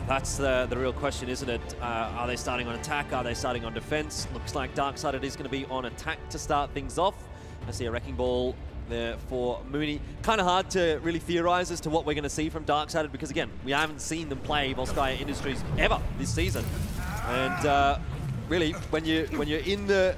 That's the real question, isn't it? Are they starting on attack? Are they starting on defense? Looks like Darksided is going to be on attack to start things off. I see a Wrecking Ball there for Mooney. Kind of hard to really theorize as to what we're going to see from Darksided because, again, we haven't seen them play Volskaya Industries ever this season. And really, when you're in the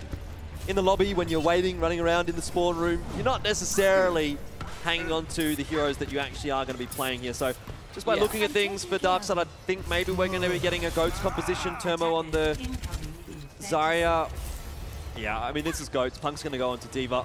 lobby, when you're waiting, running around in the spawn room, you're not necessarily hanging on to the heroes that you actually are going to be playing here. So just by looking at things for Darkseid, I think maybe we're going to be getting a Goats composition. Turmo on the Zarya. Yeah, I mean, this is Goats. Punk's going to go on to Diva.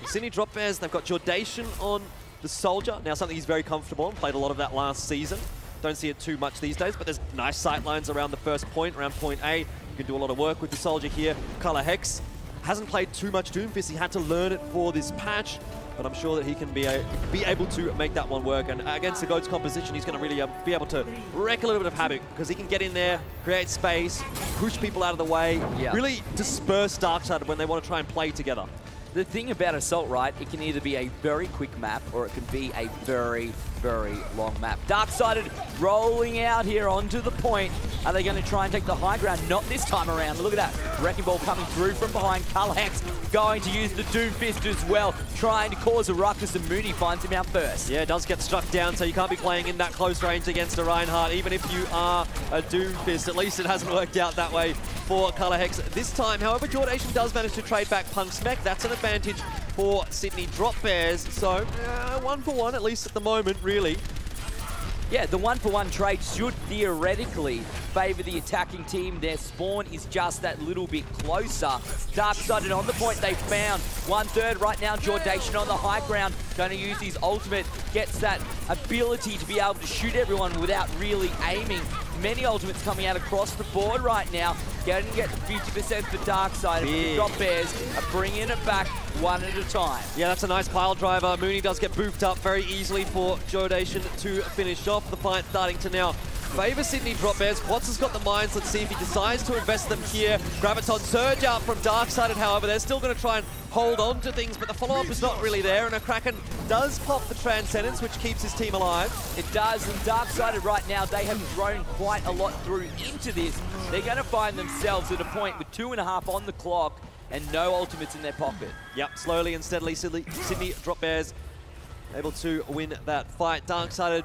The Sydney Drop Bears, they've got Jordation on the Soldier. Now, something he's very comfortable on. Played a lot of that last season. Don't see it too much these days, but there's nice sight lines around the first point, around point A. You can do a lot of work with the Soldier here. Color Hex hasn't played too much Doomfist. He had to learn it for this patch, but I'm sure that he can be able to make that one work. And against the Goats composition, he's going to really be able to wreak a little bit of havoc because he can get in there, create space, push people out of the way, really disperse Darkseid when they want to try and play together. The thing about Assault, right, it can either be a very quick map or it can be a very, very long map. Darksided rolling out here onto the point. Are they going to try and take the high ground? Not this time around. Look at that. Wrecking Ball coming through from behind. Hex going to use the Doomfist as well, trying to cause a ruckus, and Mooney finds him out first. Yeah, it does get struck down, so you can't be playing in that close range against a Reinhardt, even if you are a Doomfist. At least it hasn't worked out that way for Color Hex this time. However, Jordation does manage to trade back Punk's mech. That's an advantage for Sydney Drop Bears. So, 1 for 1, at least at the moment, really. Yeah, the 1-for-1 trade should theoretically favour the attacking team. Their spawn is just that little bit closer. Darksided on the point they found. 1/3 right now. Jordation on the high ground. Going to use his ultimate. Gets that ability to be able to shoot everyone without really aiming. Many ultimates coming out across the board right now. Going to get 50% for Darksided. The Drop Bears are bringing it back one at a time. Yeah, that's a nice pile driver. Mooney does get boofed up very easily for Jordation to finish off. The fight starting to now favour Sydney Drop Bears. Quats has got the mines. Let's see if he decides to invest them here. Graviton surge out from Darksided, however. They're still going to try and hold on to things, but the follow-up is not really there, and a Kraken does pop the Transcendence, which keeps his team alive. It does, and Darksided right now, they have thrown quite a lot through into this. They're going to find themselves at a point with 2.5 on the clock and no ultimates in their pocket. Yep, slowly and steadily, Sydney Drop Bears able to win that fight. Darksided,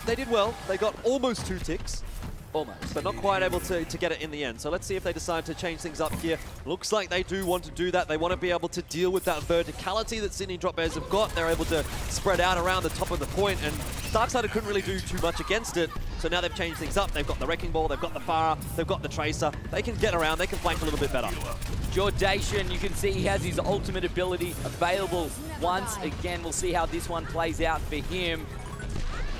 they did well. They got almost 2 ticks. Almost, but not quite able to get it in the end. So let's see if they decide to change things up here. Looks like they do want to do that. They want to be able to deal with that verticality that Sydney Drop Bears have got. They're able to spread out around the top of the point, and Darksided couldn't really do too much against it. So now they've changed things up. They've got the Wrecking Ball, they've got the Farah, they've got the Tracer. They can get around, they can flank a little bit better. Jordation, you can see he has his ultimate ability available once again. We'll see how this one plays out for him.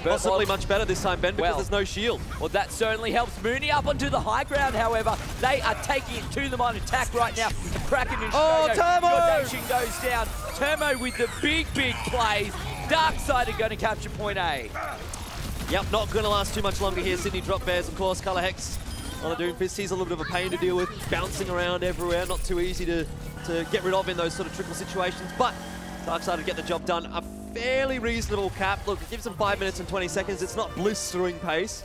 Possibly much better this time, Ben, because there's no shield. Well, that certainly helps. Mooney up onto the high ground, however. They are taking it to them on attack right now. The Kraken and Jordation goes down. Turmo with the big plays. Darkseid are going to capture point A. Yep, not going to last too much longer here. Sydney Drop Bears, of course. Color Hex on the Doomfist. He's a little bit of a pain to deal with. Bouncing around everywhere. Not too easy to get rid of in those sort of trickle situations. But Darkseid to get the job done. A fairly reasonable cap. Look, it gives them 5 minutes and 20 seconds. It's not blistering pace,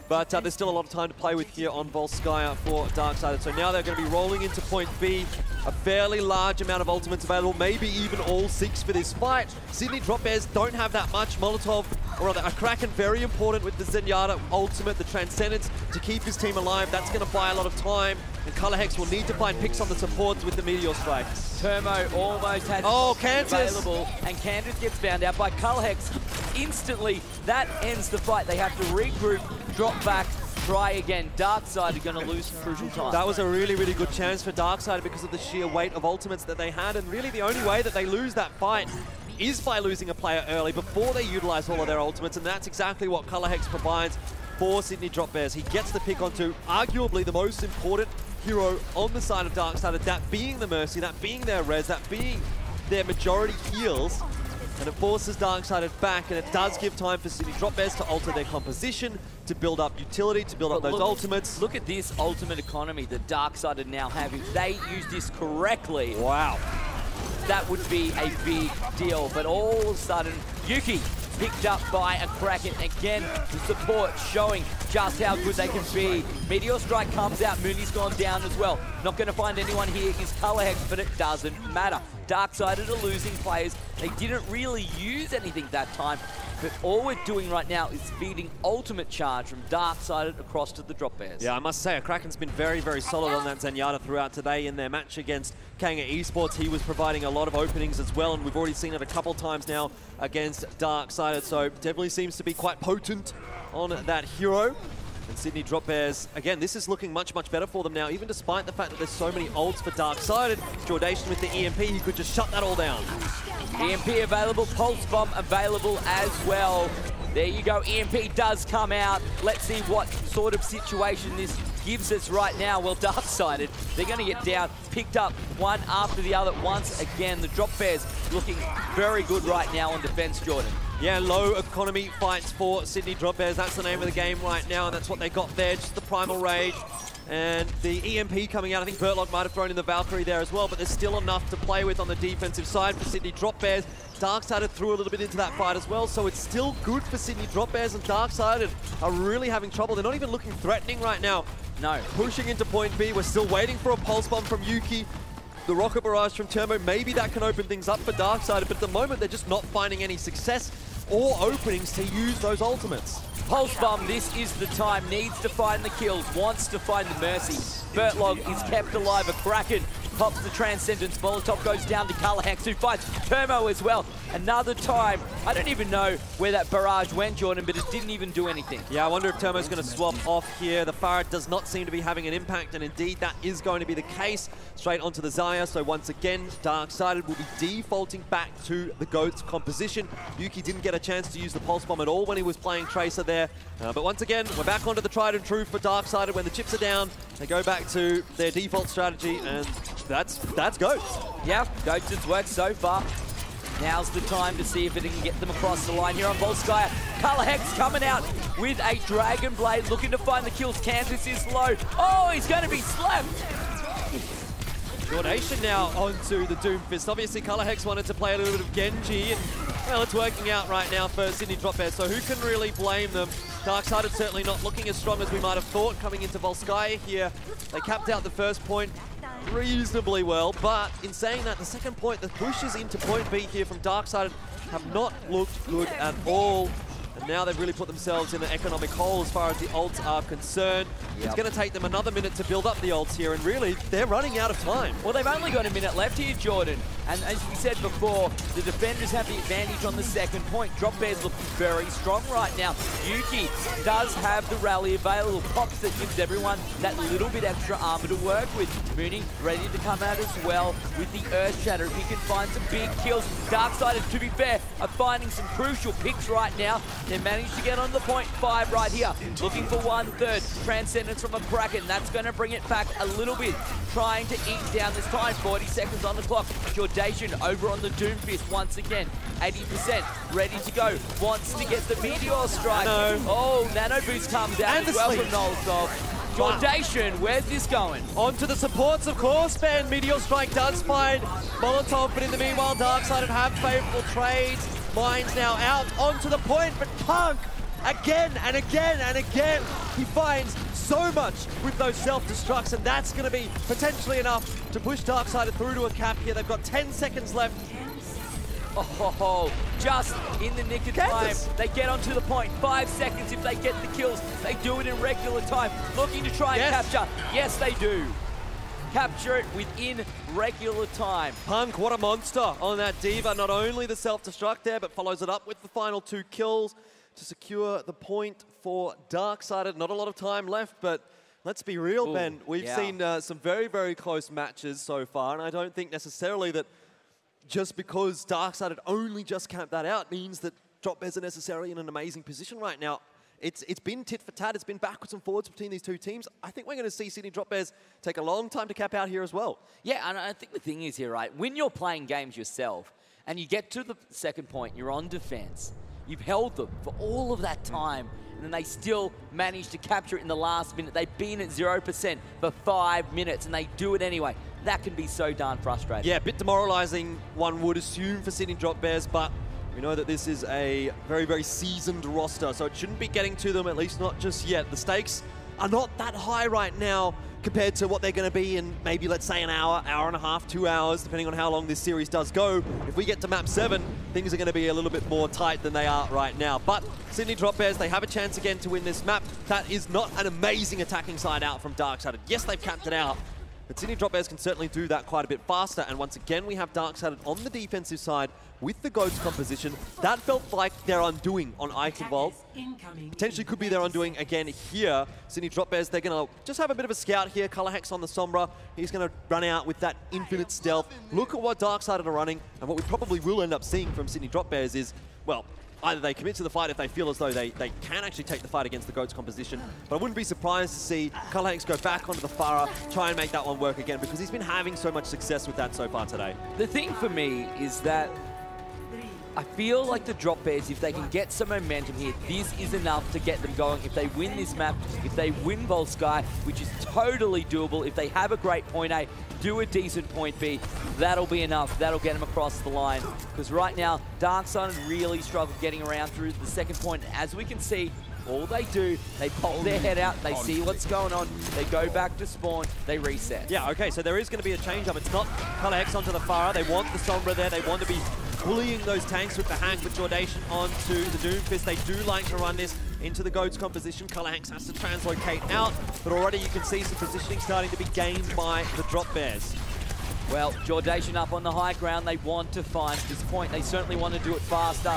but there's still a lot of time to play with here on Volskaya for Darksided. So now they're going to be rolling into point B. A fairly large amount of ultimates available, maybe even all 6 for this fight. Sydney Drop Bears don't have that much. Molotov, or rather a Kraken, very important with the Zenyatta ultimate, the Transcendence, to keep his team alive. That's going to buy a lot of time. And Color Hex will need to find picks on the supports with the Meteor Strike. Turmo almost had available, and Candace gets found out by Color Hex. Instantly, that ends the fight. They have to regroup, drop back, try again. Darkseid are going to lose crucial time. That was a really, really good chance for Darkseid because of the sheer weight of ultimates that they had, and really the only way that they lose that fight is by losing a player early before they utilize all of their ultimates, and that's exactly what Color Hex provides for Sydney Drop Bears. He gets the pick onto arguably the most important hero on the side of Darksided, that being the Mercy, that being their res, that being their majority heals, and it forces Darksided back, and it does give time for Sydney Drop Bears to alter their composition, to build up utility, to build up those ultimates. Look at this ultimate economy that Darksided now have. If they use this correctly, wow, that would be a big deal. But all of a sudden, Yuki picked up by a Kraken. Again, the support showing just how good they can be. Meteor Strike comes out, Mooney's gone down as well. Not going to find anyone here against Color Hex, but it doesn't matter. Darksided are losing players. They didn't really use anything that time, but all we're doing right now is feeding ultimate charge from Darksided across to the Drop Bears. Yeah, I must say, Kraken's been very, very solid on that Zenyatta throughout today. In their match against Kanga Esports, he was providing a lot of openings as well, and we've already seen it a couple times now against Darksided, so definitely seems to be quite potent on that hero. And Sydney Drop Bears, again, this is looking much, much better for them now, even despite the fact that there's so many ults for Darksided. Jordacian with the EMP, he could just shut that all down. EMP available, Pulse Bomb available as well. There you go, EMP does come out. Let's see what sort of situation this gives us right now. Well, Darksided, they're going to get down, picked up one after the other once again. The Drop Bears looking very good right now on defense, Jordan. Yeah, low economy fights for Sydney Drop Bears. That's the name of the game right now, and that's what they got there, just the Primal Rage. And the EMP coming out, I think Bertlock might have thrown in the Valkyrie there as well, but there's still enough to play with on the defensive side for Sydney Drop Bears. Darksided threw a little bit into that fight as well, so it's still good for Sydney Drop Bears, and Darksided are really having trouble. They're not even looking threatening right now. No. Pushing into point B, we're still waiting for a Pulse Bomb from Yuki. The Rocket Barrage from Turbo, maybe that can open things up for Darksided, but at the moment they're just not finding any success or openings to use those ultimates. Pulse Bomb, this is the time, needs to find the kills, wants to find the mercy. Bertlog is kept alive, a Kraken pops the Transcendence, Molotov goes down to Colourhex, who finds Turbo as well. Another time, I don't even know where that barrage went, Jordan, but it didn't even do anything. Yeah, I wonder if Turbo's going to swap off here. The Farad does not seem to be having an impact, and indeed that is going to be the case. Straight onto the Xayah, so once again, Darksided will be defaulting back to the GOAT's composition. Yuki didn't get a chance to use the Pulse Bomb at all when he was playing Tracer there. But once again, we're back onto the tried and true for Darksided. When the chips are down, they go back to their default strategy, and that's GOATs. Yeah, GOATs has worked so far. Now's the time to see if it can get them across the line here on Volskaya. Colourhex coming out with a Dragon Blade, looking to find the kills. Kansas is low. Oh, he's going to be slapped. Jordacian now onto the Doomfist. Obviously, Colourhex wanted to play a little bit of Genji, and well, it's working out right now for Sydney Drop Bears, so who can really blame them? Darksided certainly not looking as strong as we might have thought coming into Volskaya here. They capped out the first point reasonably well, but in saying that, the second point, the pushes into point B here from Darksided have not looked good at all. And now they've really put themselves in an economic hole as far as the ults are concerned. It's going to take them another minute to build up the ults here, and really, they're running out of time. Well, they've only got a minute left here, Jordan. And as we said before, the defenders have the advantage on the second point. Drop Bears looking very strong right now. Yuki does have the rally available. Pops that gives everyone that little bit extra armor to work with. Mooney ready to come out as well with the Earth Shatter. If he can find some big kills. Darksided, to be fair, are finding some crucial picks right now. They managed to get on the point 5 right here. Looking for 1/3. Transcendence from a Kraken. That's going to bring it back a little bit. Trying to eat down this time. 40 seconds on the clock. Jordacian over on the Doomfist once again. 80%. Ready to go. Wants to get the Meteor Strike. Oh, Nano Boost comes out and as well from Nolsov. Jordacian, where's this going? Onto the supports, of course, Ben. Meteor Strike does find Molotov, but in the meanwhile, Darksided have favorable trades. Mine's now out onto the point, but Punk, again and again and again, he finds so much with those self-destructs, and that's going to be potentially enough to push Darksided through to a cap here. They've got 10 seconds left. Oh, just in the nick of time, they get onto the point. 5 seconds if they get the kills. They do it in regular time. Looking to try and capture. Yes, they do. Capture it within regular time. Punk, what a monster on that Diva. Not only the self-destruct there, but follows it up with the final 2 kills to secure the point for Darksided. Not a lot of time left, but let's be real, Ben. We've seen some very, very close matches so far, and I don't think necessarily that just because Darksided only just camped that out means that Drop Bears are necessarily in an amazing position right now. It's been tit for tat. It's been backwards and forwards between these two teams. I think we're going to see Sydney Drop Bears take a long time to cap out here as well. Yeah, and I think the thing is here, right, when you're playing games yourself and you get to the second point, you're on defense, you've held them for all of that time, and then they still manage to capture it in the last minute. They've been at 0% for 5 minutes, and they do it anyway. That can be so darn frustrating. Yeah, a bit demoralizing, one would assume, for Sydney Drop Bears, but We know that this is a very, very seasoned roster, so it shouldn't be getting to them, at least not just yet. The stakes are not that high right now compared to what they're going to be in maybe, let's say, an hour, hour and a half, 2 hours, depending on how long this series does go. If we get to map 7, things are going to be a little bit more tight than they are right now. But Sydney Drop Bears, they have a chance again to win this map. That is not an amazing attacking side out from Darksided. Yes, they've capped it out, but Sydney Drop Bears can certainly do that quite a bit faster. And once again, we have Darksided on the defensive side with the GOATS composition. That felt like their undoing on Eichenwald. Potentially could be their undoing again here. Sydney Drop Bears, they're going to just have a bit of a scout here. Color Hex on the Sombra. He's going to run out with that infinite stealth. Look at what Darksided are running. And what we probably will end up seeing from Sydney Drop Bears is, well, either they commit to the fight if they feel as though they can actually take the fight against the GOATS composition. But I wouldn't be surprised to see Color Hex go back onto the Farah, try and make that one work again, because he's been having so much success with that so far today. The thing for me is that I feel like the Drop Bears, if they can get some momentum here, this is enough to get them going. If they win this map, if they win Volsky, which is totally doable, if they have a great point A, do a decent point B, that'll be enough. That'll get them across the line. Because right now, Darksided really struggle getting around through the second point. As we can see, all they do, they pop their head out, they see what's going on, they go back to spawn, they reset. Yeah, okay, so there is going to be a change up. It's not Color Hex onto the Farah. They want the Sombra there. They want to be bullying those tanks with the Hank, with Jordation onto the Doomfist. They do like to run this into the GOATS composition. Color Hex has to translocate out, but already you can see some positioning starting to be gained by the Drop Bears. Well, Jordation up on the high ground. They want to find this point. They certainly want to do it faster.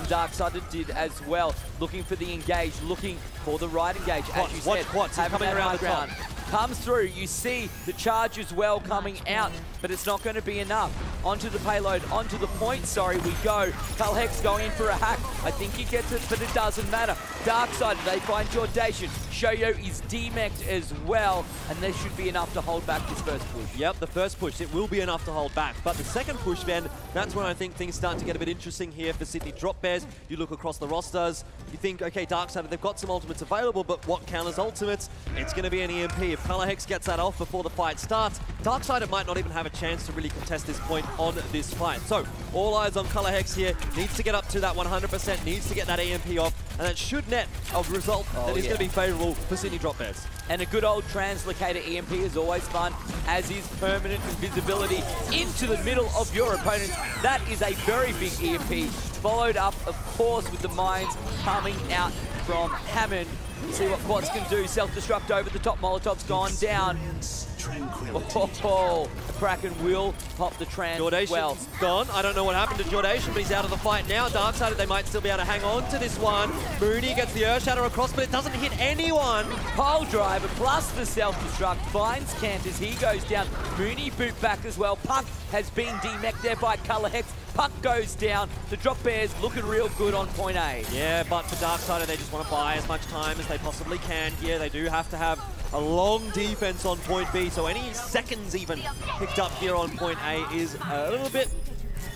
Darksided did as well. Looking for the engage, looking for the right engage. As you said, coming around the top. Comes through. You see the charge as well coming out, but it's not going to be enough. Onto the payload, onto the point, sorry, we go. Cull Hex going in for a hack. I think he gets it, but it doesn't matter. Darksided, they find Jordation. Shoyo is demeched as well, and there should be enough to hold back this first push. Yep, the first push, it will be enough to hold back. But the second push, then, that's when I think things start to get a bit interesting here for Sydney Drop Bears. You look across the rosters, you think, okay, Darksided, they've got some ultimates available, but what counters ultimates? It's going to be an EMP. If Color Hex gets that off before the fight starts, Darksided might not even have a chance to really contest this point on this fight. So, all eyes on Color Hex here. Needs to get up to that 100%, needs to get that EMP off, and that should net a result that is going to be favourable for Sydney Drop Bears. And a good old translocator EMP is always fun, as is permanent invisibility into the middle of your opponent. That is a very big EMP, followed up, of course, with the mines coming out from Hammond. See what Quads can do. Self-destruct over the top. Molotov's gone down. Oh, Kraken will pop the trans well. Gone. I don't know what happened to Jordation, but he's out of the fight now. Darksided, they might still be able to hang on to this one. Mooney gets the Earthshatter across, but it doesn't hit anyone. Pole driver plus the self-destruct finds Canters. He goes down. Mooney boot back as well. Puck has been demeched there by Color Hex. Puck goes down. The Drop Bears looking real good on point A. Yeah, but for Darksided, they just want to buy as much time as they possibly can here. They do have to have a long defense on point B, so any seconds even picked up here on point A is a little bit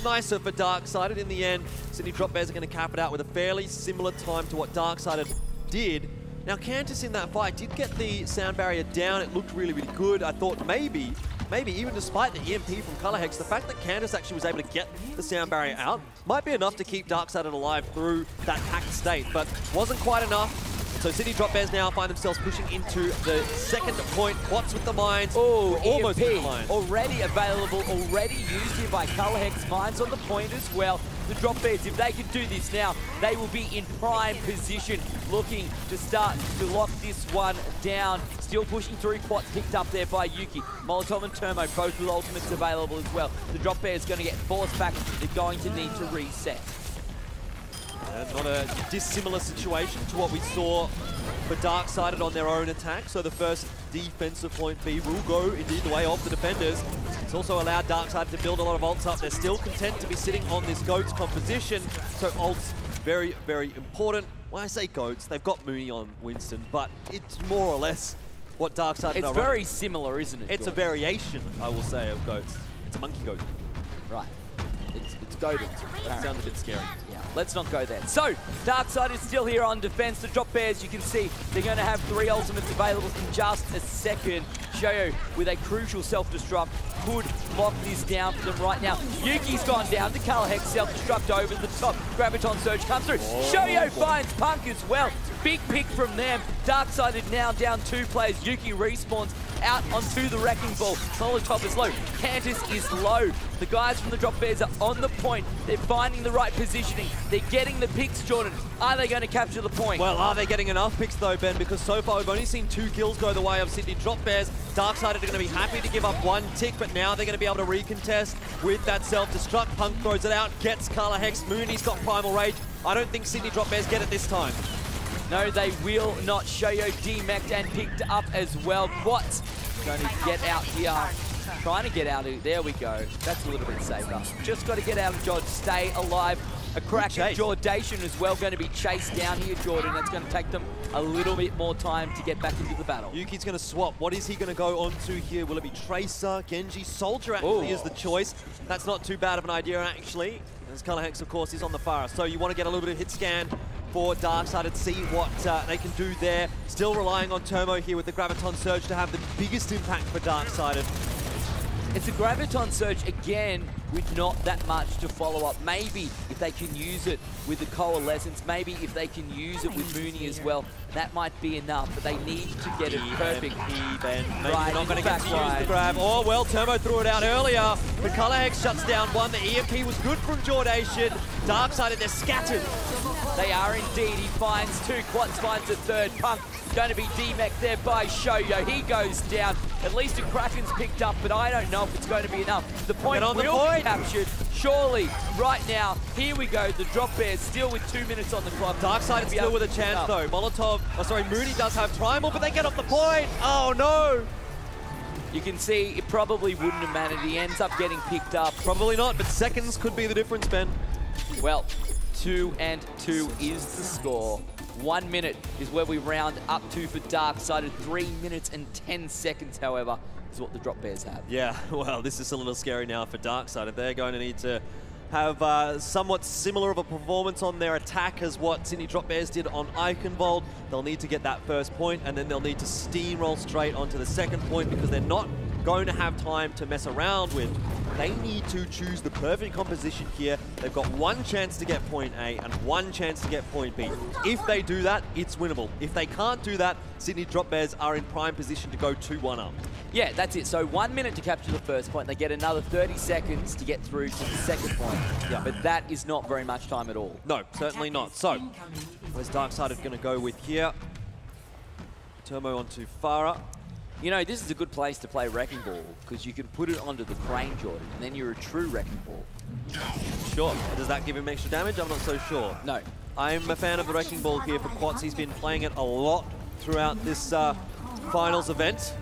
nicer for Darksided. In the end, Sydney Drop Bears are going to cap it out with a fairly similar time to what Darksided did. Now, Cantus in that fight did get the sound barrier down. It looked really, really good. I thought maybe even despite the EMP from Color Hex, the fact that Cantus actually was able to get the sound barrier out might be enough to keep Darksided alive through that hacked state, but wasn't quite enough. So Sydney Drop Bears now find themselves pushing into the second point. What's with the mines? Oh, almost EMP with the mines. Already available, already used here by Color Hex. Mines on the point as well. The Drop Bears, if they can do this now, they will be in prime position, looking to start to lock this one down. Still pushing through. Quats picked up there by Yuki. Molotov and Turmo, both with ultimates available as well. The Drop Bears going to get forced back. They're going to need to reset. Not a dissimilar situation to what we saw for Darksided on their own attack. So the first defensive point B will go indeed the way of the defenders. It's also allowed Darksided to build a lot of ults up. They're still content to be sitting on this GOATS composition. So ults, very, very important. When I say GOATS, they've got Mooney on Winston, but it's more or less what Darksided are. It's very similar, isn't it? It's a variation, I will say, of GOATS. It's a monkey goat. Right. It's goated. That sounds a bit scary. Yeah, let's not go there. So, Darksided is still here on defense. The Drop Bears, you can see, they're going to have 3 ultimates available in just a second. Shoyo, with a crucial self-destruct, could lock this down for them right now. Yuki's gone down to Calahex, self-destruct over the top. Graviton Surge comes through. Shoyo finds Punk as well. Big pick from them. Darksided now down 2 players. Yuki respawns out onto the Wrecking Ball. Molotov is low. Cantus is low. The guys from the Drop Bears are on the point. They're finding the right positioning. They're getting the picks, Jordan. Are they going to capture the point? Well, are they getting enough picks though, Ben? Because so far we've only seen 2 kills go the way of Sydney Drop Bears. Darksided are going to be happy to give up 1 tick, but now they're going to be able to recontest with that self-destruct. Punk throws it out, gets Calahex. Mooney's got Primal Rage. I don't think Sydney Drop Bears get it this time. No, they will not. Shoyo demeched and picked up as well. What's going to get out here? Trying to get out of, there we go. That's a little bit safer. Just got to get out of dodge, stay alive. A crack at Jordation as well, going to be chased down here, Jordan. That's going to take them a little bit more time to get back into the battle. Yuki's going to swap. What is he going to go on to here? Will it be Tracer, Genji? Soldier actually is the choice. That's not too bad of an idea, actually. As Calahex, of course, is on the far. So you want to get a little bit of hit scan for Darksided, see what they can do there. Still relying on Turmo here with the Graviton Surge to have the biggest impact for Darksided. It's a Graviton Surge, again, with not that much to follow up. Maybe if they can use it with the Coalescence, maybe if they can use it with Mooney as well, that might be enough, but they need to get it perfect. Ben. Maybe right, not going to get to use the grab. Oh, well, Turmo threw it out earlier. The Calahex shuts down 1. The EMP was good from Jordation. Darksided, they're scattered. They are indeed. He finds 2. Quats finds a 3rd. Punk going to be demeched there by Shoyo. He goes down. At least a Kraken's picked up, but I don't know if it's going to be enough. The point will be captured. Surely, right now, here we go. The Drop Bears still with 2 minutes on the clock. Darksided still with a chance, though. Molotov, Mooney does have Primal, but they get off the point. Oh, no. You can see it probably wouldn't have mattered. He ends up getting picked up. Probably not, but seconds could be the difference, Ben. Well, 2 and 2 is the score. 1 minute is where we round up to for Darksided. 3 minutes and 10 seconds, however, is what the Drop Bears have. Yeah, well, this is a little scary now for Darksided. They're going to need to have somewhat similar of a performance on their attack as what Sydney Drop Bears did on Eichenwald. They'll need to get that first point, and then they'll need to steamroll straight onto the second point because they're not going to have time to mess around with. They need to choose the perfect composition here. They've got 1 chance to get point A and 1 chance to get point B. If they do that, it's winnable. If they can't do that, Sydney Drop Bears are in prime position to go 2-1 up. Yeah, that's it. So 1 minute to capture the first point. They get another 30 seconds to get through to the second point. Yeah, but that is not very much time at all. No, certainly not. So, where's Darksided going to go with here? Turmo onto Farah. You know, this is a good place to play Wrecking Ball because you can put it onto the crane, Jordan, and then you're a true Wrecking Ball. Sure. Does that give him extra damage? I'm not so sure. No. I'm a fan of the Wrecking Ball here for Quats. He's been playing it a lot throughout this finals event,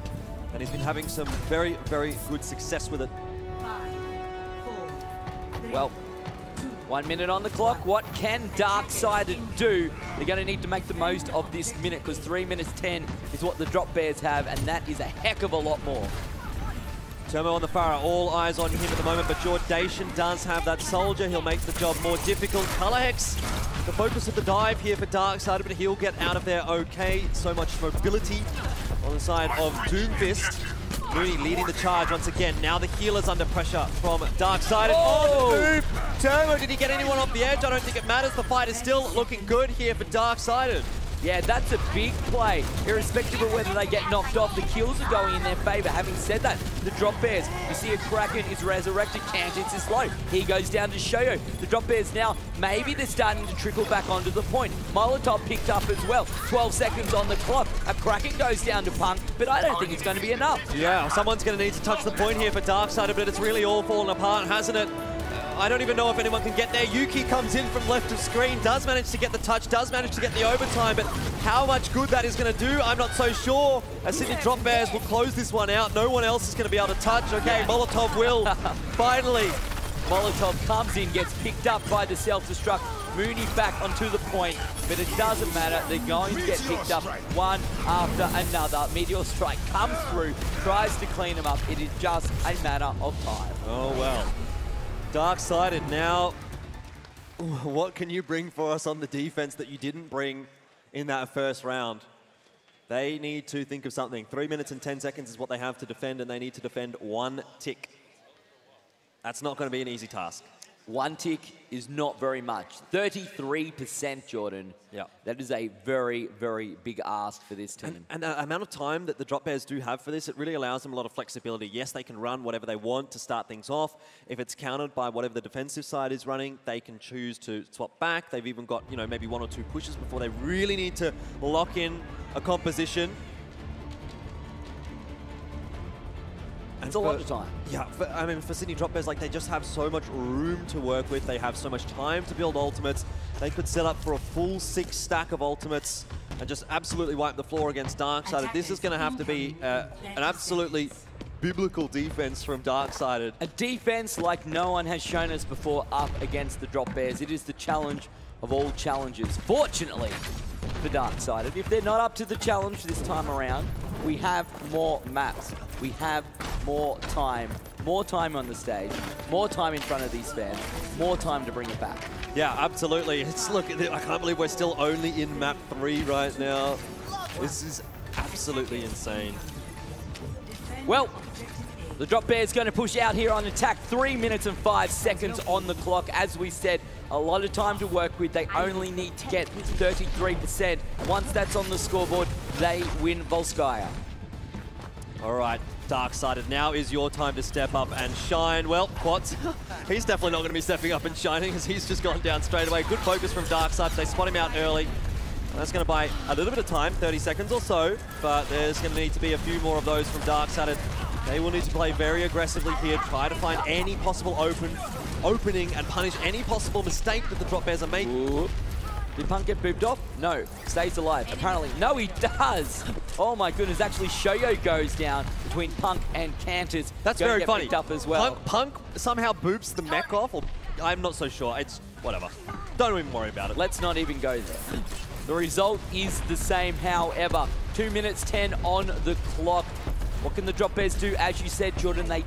and he's been having some very, very good success with it. Well, 1 minute on the clock. What can Darksided do? They're going to need to make the most of this minute because 3 minutes 10 is what the Drop Bears have, and that is a heck of a lot more. Turmo on the Farah, all eyes on him at the moment, but Jordation does have that Soldier. He'll make the job more difficult. Calahex, the focus of the dive here for Darksided, but he'll get out of there okay. So much mobility on the side of Doomfist. Mooney leading the charge once again. Now the healer's under pressure from Darksided. Oh, Turmo, did he get anyone off the edge? I don't think it matters. The fight is still looking good here for Darksided. Yeah, that's a big play. Irrespective of whether they get knocked off, the kills are going in their favor. Having said that, the Drop Bears, you see a Kraken is resurrected, Cantus is low. He goes down to Shoyo. The Drop Bears now, maybe they're starting to trickle back onto the point. Molotov picked up as well. 12 seconds on the clock. A Kraken goes down to Punk, but I don't think it's going to be enough. Yeah, someone's going to need to touch the point here for Darksided, but it's really all fallen apart, hasn't it? I don't even know if anyone can get there. Yuki comes in from left of screen, does manage to get the touch, does manage to get the overtime, but how much good that is going to do, I'm not so sure. As Sydney Drop Bears will close this one out. No one else is going to be able to touch. Okay, Molotov will. Finally. Molotov comes in, gets picked up by the self-destruct. Mooney back onto the point, but it doesn't matter. They're going to get picked up one after another. Meteor Strike comes through, tries to clean them up. It is just a matter of time. Oh, well. Darksided now, what can you bring for us on the defense that you didn't bring in that first round? They need to think of something. 3 minutes and 10 seconds is what they have to defend, and they need to defend 1 tick. That's not going to be an easy task. 1 tick is not very much. 33%, Jordan. Yeah. That is a very, very big ask for this team. And the amount of time that the drop bears do have for this, it really allows them a lot of flexibility. Yes, they can run whatever they want to start things off. If it's countered by whatever the defensive side is running, they can choose to swap back. They've even got, you know, maybe 1 or 2 pushes before they really need to lock in a composition. It's a lot of time. Yeah, I mean, for Sydney Drop Bears, like, they just have so much room to work with. They have so much time to build ultimates. They could set up for a full 6 stack of ultimates and just absolutely wipe the floor against Darksided. This is going to have to be an absolutely biblical defense from Darksided. A defense like no one has shown us before up against the Drop Bears. It is the challenge of all challenges. Fortunately for Darksided, if they're not up to the challenge this time around, we have more maps. We have more time on the stage, more time in front of these fans, more time to bring it back. Yeah, absolutely. Look, I can't believe we're still only in map 3 right now. This is absolutely insane. Well, the Drop Bears going to push out here on attack. 3 minutes and 5 seconds on the clock. As we said, a lot of time to work with. They only need to get 33%. Once that's on the scoreboard, they win Volskaya. All right, Darksided, now is your time to step up and shine. Well, Quats, he's definitely not going to be stepping up and shining as he's just gone down straight away. Good focus from Darksided. They spot him out early. And that's going to buy a little bit of time, 30 seconds or so, but there's going to need to be a few more of those from Darksided. They will need to play very aggressively here, try to find any possible opening and punish any possible mistake that the Drop Bears are making. Ooh. Did Punk get booped off? No. Stays alive. Apparently. No, he does. Oh my goodness. Actually, Shoyo goes down between Punk and Canters. That's very funny. Picked up as well. Punk somehow boops the mech off, or I'm not so sure. It's whatever. Don't even worry about it. Let's not even go there. The result is the same, however. 2 minutes 10 on the clock. What can the Drop Bears do? As you said, Jordan, they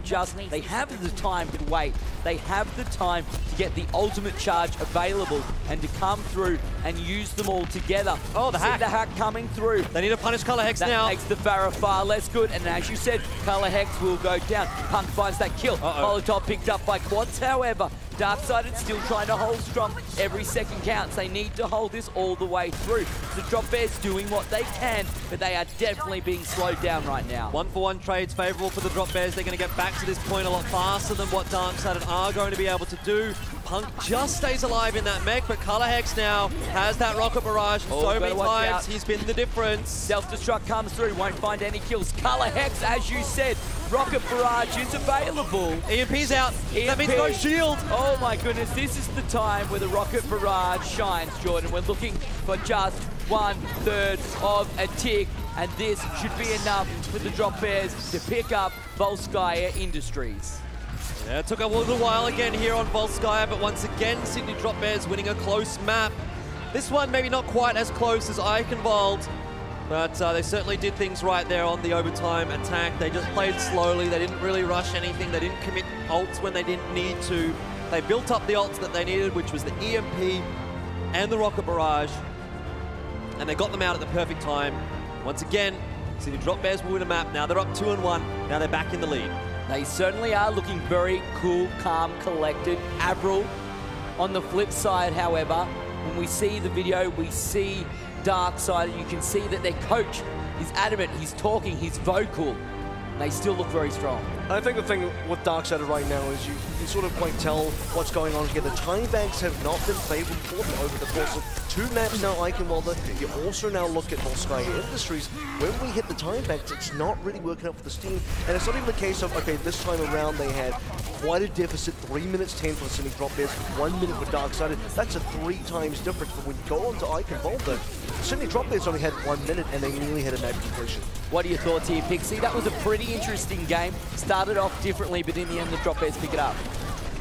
have the time to wait. They have the time to get the ultimate charge available and to come through and use them all together. Oh, the hack. The hack coming through. They need to punish Color Hex now. That makes the Farah far less good. And as you said, Color Hex will go down. Punk finds that kill. Molotov picked up by Quads, however. Darksided still trying to hold strong. Every second counts. They need to hold this all the way through. The Drop Bears doing what they can, but they are definitely being slowed down right now. 1-for-1 trades favourable for the Drop Bears. They're going to get back to this point a lot faster than what Darksided are going to be able to do. Punk just stays alive in that mech, but Color Hex now has that rocket barrage. So many times he's been the difference. Self-destruct comes through, won't find any kills. Color Hex, as you said, rocket barrage is available. EMP's out. That means no shield. Oh my goodness, this is the time where the rocket barrage shines, Jordan. We're looking for just 1/3 of a tick, and this should be enough for the Drop Bears to pick up Volskaya Industries. Yeah, it took a little while again here on Volskaya, but once again, Sydney Drop Bears winning a close map. This one maybe not quite as close as Eichenwald, but they certainly did things right there on the overtime attack. They just played slowly. They didn't really rush anything. They didn't commit ults when they didn't need to. They built up the ults that they needed, which was the EMP and the rocket barrage, and they got them out at the perfect time. Once again, Sydney Drop Bears will win a map. Now they're up 2-1. Now they're back in the lead. They certainly are looking very cool, calm, collected. AVRL, on the flip side, however, when we see the video, we see Darksided. You can see that their coach is adamant, he's talking, he's vocal. And they still look very strong. I think the thing with Darksided right now is you sort of quite tell what's going on here. The time banks have not been favourable for them over the course of 2 maps now, Eichenwalder. You also now look at Volskaya Industries. When we hit the time banks, it's not really working out for this team. And it's not even the case of, okay, this time around they had quite a deficit, 3 minutes 10 for the Sydney Drop Bears, 1 minute for Darksided. That's a 3 times difference. But when you go on to Eichenwalder, Sydney Drop Bears only had 1 minute and they nearly had a map completion. What are your thoughts here, Pixie? That was a pretty interesting game. Started off differently, but in the end, the Drop Bears pick it up.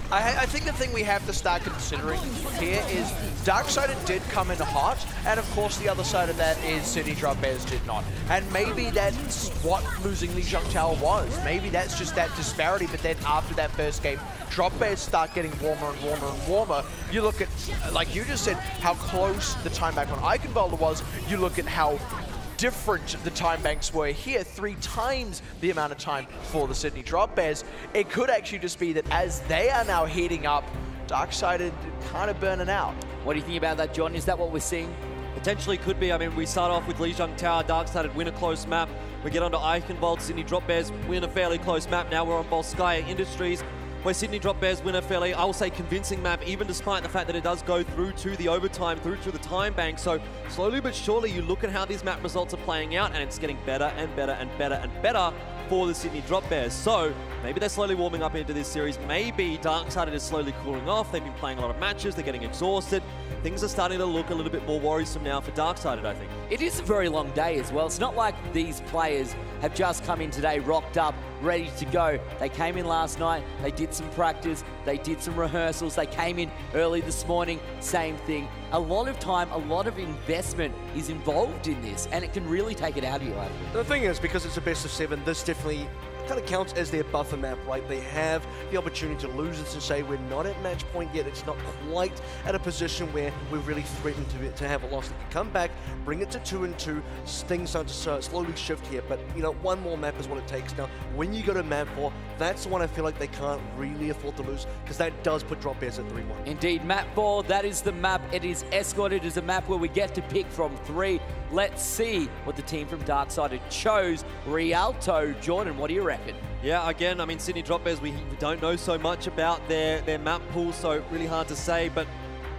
I think the thing we have to start considering here is Darksided did come in hot, and of course the other side of that is Sydney Drop Bears did not. And maybe that's what losing Lee Jung Tower was. Maybe that's just that disparity, but then after that first game, Drop Bears start getting warmer and warmer and warmer. You look at, like you just said, how close the time back on Eichenwalder was. You look at how different the time banks were here, 3 times the amount of time for the Sydney Drop Bears. It could actually just be that as they are now heating up, Darksided kind of burning out. What do you think about that, John? Is that what we're seeing? Potentially could be. I mean, we start off with Lijiang Tower, Darksided win a close map. We get onto Eichenwald, Sydney Drop Bears win a fairly close map. Now we're on Volskaya Industries, where Sydney Drop Bears win a fairly, I will say, convincing map, even despite the fact that it does go through to the overtime, through to the time bank. So slowly but surely, you look at how these map results are playing out, and it's getting better and better and better and better for the Sydney Drop Bears. So maybe they're slowly warming up into this series. Maybe Darksided is slowly cooling off. They've been playing a lot of matches. They're getting exhausted. Things are starting to look a little bit more worrisome now for Darksided, I think. It is a very long day as well. It's not like these players have just come in today, rocked up, ready to go. They came in last night, they did some practice, they did some rehearsals, they came in early this morning, same thing. A lot of time, a lot of investment is involved in this, and it can really take it out of you, I think. The thing is, because it's a best of 7, this definitely kind of counts as their buffer map, right? They have the opportunity to lose it and say, we're not at match point yet. It's not quite at a position where we're really threatened to have a loss. They can come back, bring it to 2-2, things start to slowly shift here. But, you know, one more map is what it takes. Now, when you go to map 4, that's the one I feel like they can't really afford to lose, because that does put Drop Bears at 3-1. Indeed, map 4, that is the map. It is Escort. It is a map where we get to pick from 3. Let's see what the team from Darksided chose. Rialto, Jordan, what do you reckon? Yeah, again, I mean, Sydney Drop Bears, we don't know so much about their map pool, so really hard to say. But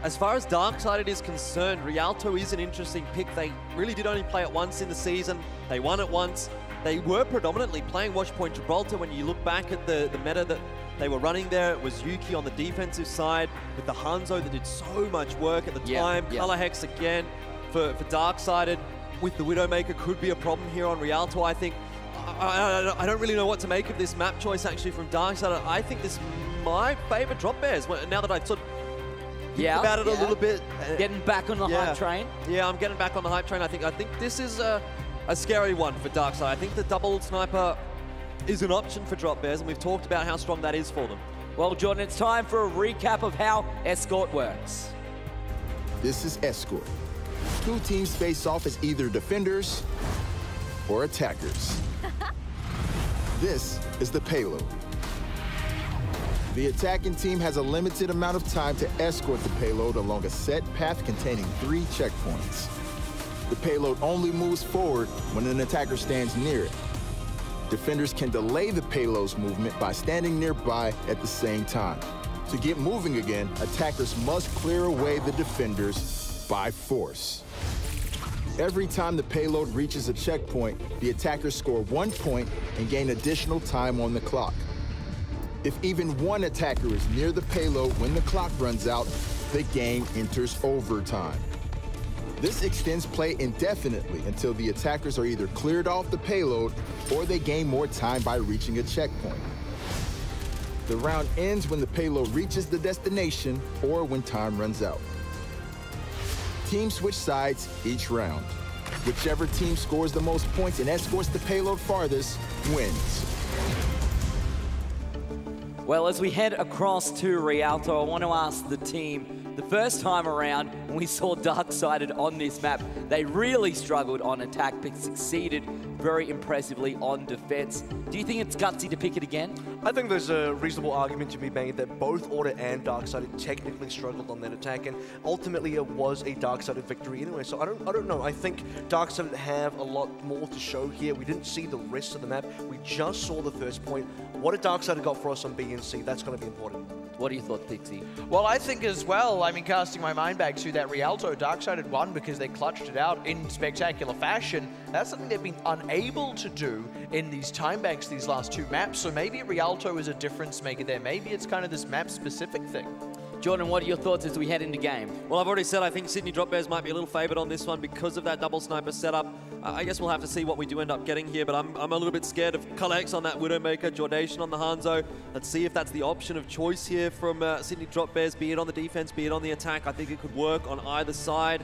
as far as Darksided is concerned, Rialto is an interesting pick. They really did only play it once in the season. They won it once. They were predominantly playing Watchpoint Gibraltar. When you look back at the meta that they were running there, it was Yuki on the defensive side with the Hanzo that did so much work at the time. Color Hex again for Darksided with the Widowmaker could be a problem here on Rialto, I think. I don't really know what to make of this map choice actually from Darksided. I think this might favour Drop Bears now that I've sort of think about it a little bit. Getting back on the hype train. Yeah, I'm getting back on the hype train. I think this is a scary one for Darksided. I think the double sniper is an option for Drop Bears, and we've talked about how strong that is for them. Well, Jordan, it's time for a recap of how Escort works. This is Escort. 2 teams face off as either defenders or attackers. This is the payload. The attacking team has a limited amount of time to escort the payload along a set path containing 3 checkpoints. The payload only moves forward when an attacker stands near it. Defenders can delay the payload's movement by standing nearby at the same time. To get moving again, attackers must clear away the defenders by force. Every time the payload reaches a checkpoint, the attackers score 1 point and gain additional time on the clock. If even one attacker is near the payload when the clock runs out, the game enters overtime. This extends play indefinitely until the attackers are either cleared off the payload or they gain more time by reaching a checkpoint. The round ends when the payload reaches the destination or when time runs out. Teams switch sides each round. Whichever team scores the most points and escorts the payload farthest wins. Well, as we head across to Rialto, I want to ask the team, the first time around when we saw Darksided on this map, they really struggled on attack but succeeded very impressively on defense. Do you think it's gutsy to pick it again? I think there's a reasonable argument to be made that both Order and Darksided technically struggled on that attack, and ultimately it was a Darksided victory anyway. So I don't know. I think Darksided have a lot more to show here. We didn't see the rest of the map. We just saw the first point. What a Darksided got for us on B and C, that's going to be important. What do you thought, Pixie? Well, I think as well, I mean, casting my mind back to that Rialto, Darksided won because they clutched it out in spectacular fashion. That's something they've been unable to do in these time banks these last 2 maps. So maybe Rialto is a difference maker there. Maybe it's kind of this map-specific thing. Jordan, what are your thoughts as we head into game? Well, I've already said I think Sydney Drop Bears might be a little favoured on this one because of that double sniper setup. I guess we'll have to see what we do end up getting here, but I'm a little bit scared of Color Hex on that Widowmaker, Jordation on the Hanzo. Let's see if that's the option of choice here from Sydney Drop Bears, be it on the defense, be it on the attack. I think it could work on either side.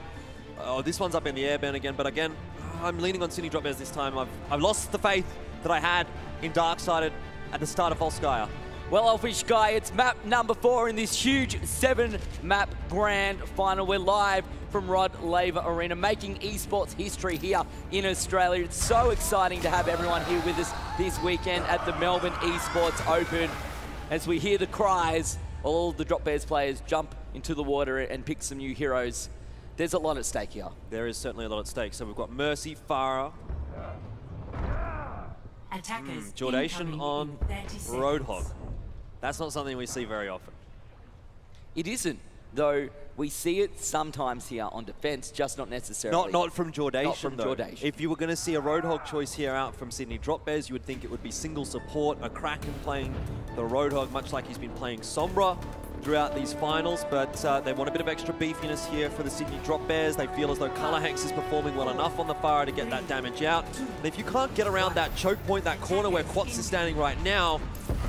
Oh, this one's up in the airband again, but again, I'm leaning on Sydney Drop Bears this time. I've lost the faith that I had in Darksided at the start of Volskaya. Well, Elfishguy, it's map number 4 in this huge 7-map grand final. We're live from Laver Arena, making esports history here in Australia. It's so exciting to have everyone here with us this weekend at the Melbourne Esports Open. As we hear the cries, all the Drop Bears players jump into the water and pick some new heroes. There's a lot at stake here. There is certainly a lot at stake. So we've got Mercy, Farah, Jordation on Roadhog. That's not something we see very often. It isn't, though we see it sometimes here on defense, just not necessarily. Not from Jordation, Not from though. Jordation. If you were going to see a Roadhog choice here out from Sydney Drop Bears, you would think it would be single support, a Kraken playing the Roadhog, much like he's been playing Sombra throughout these finals, but they want a bit of extra beefiness here for the Sydney Drop Bears. They feel as though Colorhex is performing well enough on the Farah to get that damage out. And if you can't get around that choke point, that corner where Quats is standing right now,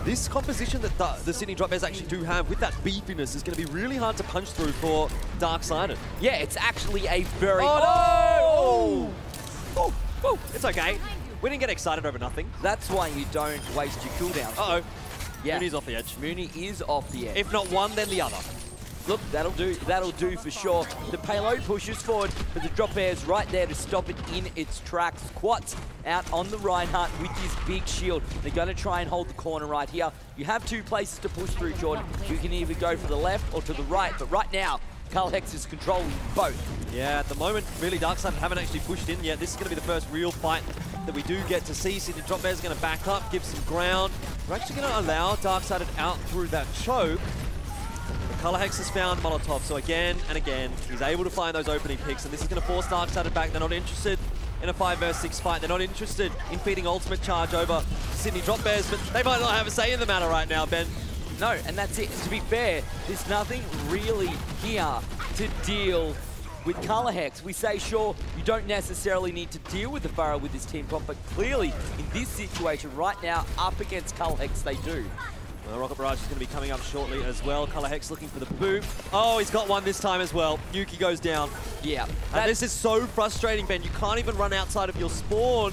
this composition that the Sydney Drop Bears actually do have with that beefiness is going to be really hard to punch through for Darksided. Yeah, it's actually a very... Oh, no! Oh, oh, it's okay. We didn't get excited over nothing. That's why you don't waste your cooldown. Uh-oh. Yeah. Mooney's off the edge. Mooney is off the edge. If not one, then the other. Look, that'll do for sure. The payload pushes forward, but the Drop Bear's right there to stop it in its tracks. Quats out on the Reinhardt with his big shield. They're going to try and hold the corner right here. You have two places to push through, Jordan. You can either go for the left or to the right, but right now, Colorhex is controlling both. Yeah, at the moment, really, Darksided haven't actually pushed in yet. This is going to be the first real fight that we do get to see. Sydney Drop Bears going to back up, give some ground. We're actually going to allow Darksided out through that choke. Colorhex has found Molotov, so again and again, he's able to find those opening picks, and this is going to force Darksided back. They're not interested in a 5 vs 6 fight. They're not interested in feeding ultimate charge over Sydney Drop Bears, but they might not have a say in the matter right now, Ben. No, and that's it. And to be fair, there's nothing really here to deal with Colorhex. We say, sure, you don't necessarily need to deal with the Farah with this team comp, but clearly, in this situation right now, up against Colorhex, they do. Well, Rocket Barrage is going to be coming up shortly as well. Colorhex looking for the boop. Oh, he's got one this time as well. Yuki goes down. Yeah. And this is so frustrating, Ben. You can't even run outside of your spawn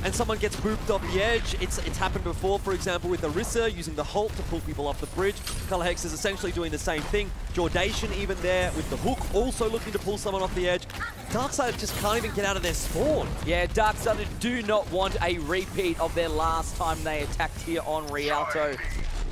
and someone gets booped off the edge. It's happened before, for example, with Orisa using the Halt to pull people off the bridge. Colorhex is essentially doing the same thing. Jordation even there with the hook, also looking to pull someone off the edge. Darksided just can't even get out of their spawn. Yeah, Darksided do not want a repeat of their last time they attacked here on Rialto.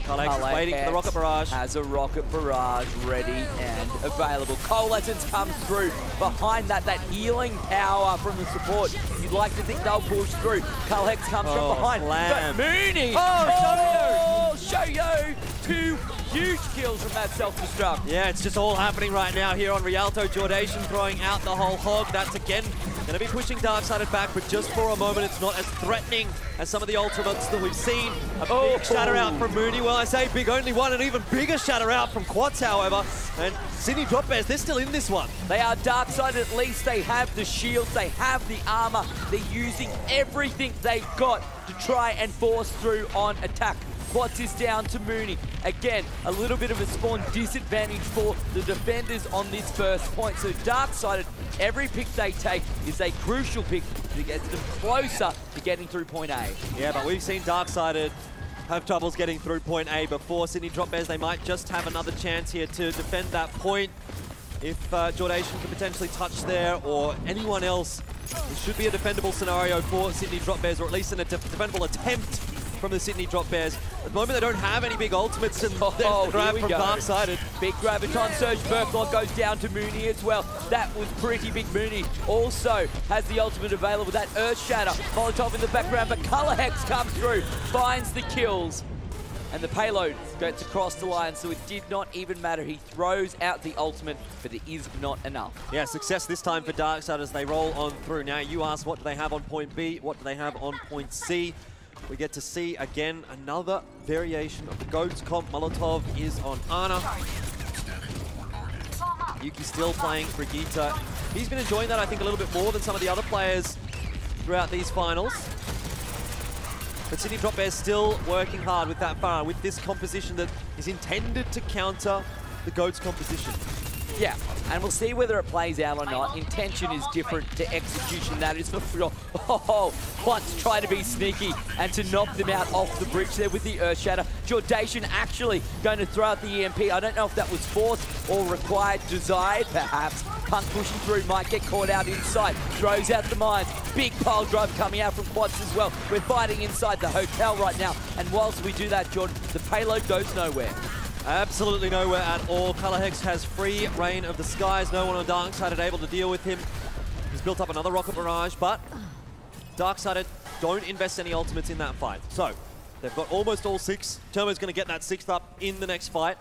Colorhex is waiting for the Rocket Barrage. Has a Rocket Barrage ready and available. Coalescence comes through. Behind that healing power from the support. You'd like to think they'll push through. Colorhex comes from behind. Slam. But Mooney! Oh, Shoyo! 2 huge kills from that self-destruct. Yeah, it's just all happening right now here on Rialto. Jordation throwing out the whole hog. That's again going to be pushing Darksided back, but just for a moment, it's not as threatening as some of the ultimates that we've seen. A big shatter out from Mooney. Well, I say big only one, an even bigger shatter out from Quats, however. And Sydney Drop Bears, they're still in this one. They are Darksided, at least they have the shields, they have the armor. They're using everything they've got to try and force through on attack. Quats is down to Mooney. Again, a little bit of a spawn disadvantage for the defenders on this first point. So Darksided, every pick they take is a crucial pick to get them closer to getting through point A. Yeah, but we've seen Darksided have troubles getting through point A before. Sydney Drop Bears, they might just have another chance here to defend that point. If Jordation can potentially touch there, or anyone else, it should be a defendable scenario for Sydney Drop Bears, or at least a defendable attempt from the Sydney Drop Bears. At the moment, they don't have any big ultimates, and the grab from Darksided. Big Graviton Surge. Burklord goes down to Mooney as well. That was pretty big. Mooney also has the ultimate available. That Earth Shatter. Molotov in the background, but Colorhex comes through, finds the kills. And the payload gets across the line, so it did not even matter. He throws out the ultimate, but it is not enough. Yeah, success this time for Darksided as they roll on through. Now, you ask, what do they have on point B? What do they have on point C? We get to see, again, another variation of the GOATS comp. Molotov is on Ana. Yuki still playing Brigitte. He's been enjoying that, I think, a little bit more than some of the other players throughout these finals. But Sydney Drop Bears still working hard with that Farah, with this composition that is intended to counter the GOATS composition. Yeah, and we'll see whether it plays out or not. Intention is different to execution, that is for sure. Oh, Quantz trying to be sneaky and to knock them out off the bridge there with the Earth Shatter. Jordation actually going to throw out the EMP. I don't know if that was forced or required, desired perhaps. Punk pushing through, might get caught out inside. Throws out the mines. Big pile drive coming out from Quantz as well. We're fighting inside the hotel right now. And whilst we do that, Jordan, the payload goes nowhere. Absolutely nowhere at all. Colorhex has free reign of the skies. No one on Darksided able to deal with him. He's built up another rocket barrage, but Darksided don't invest any ultimates in that fight. So they've got almost all 6. Termo's going to get that 6th up in the next fight.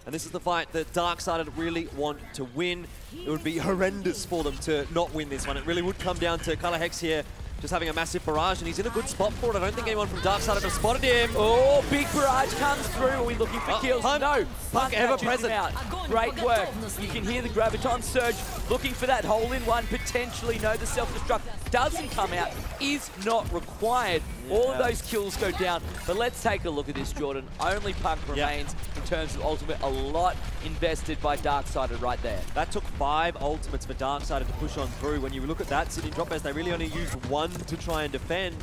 And this is the fight that Darksided really want to win. It would be horrendous for them to not win this one. It really would come down to Colorhex here just having a massive barrage, and he's in a good spot for it. I don't think anyone from Darksided have spotted him. Oh, big barrage comes through. Are we looking for kills? No. Punk ever present. Great work. You can hear the Graviton surge. Looking for that hole-in-one, potentially. No, the self-destruct doesn't come out. Is not required. Yeah. All of those kills go down. But let's take a look at this, Jordan. Only Punk remains in terms of ultimate. A lot invested by Darksided right there. That took 5 ultimates for Darksided to push on through. When you look at that, Sydney Drop Bears, they really only used 1 to try and defend.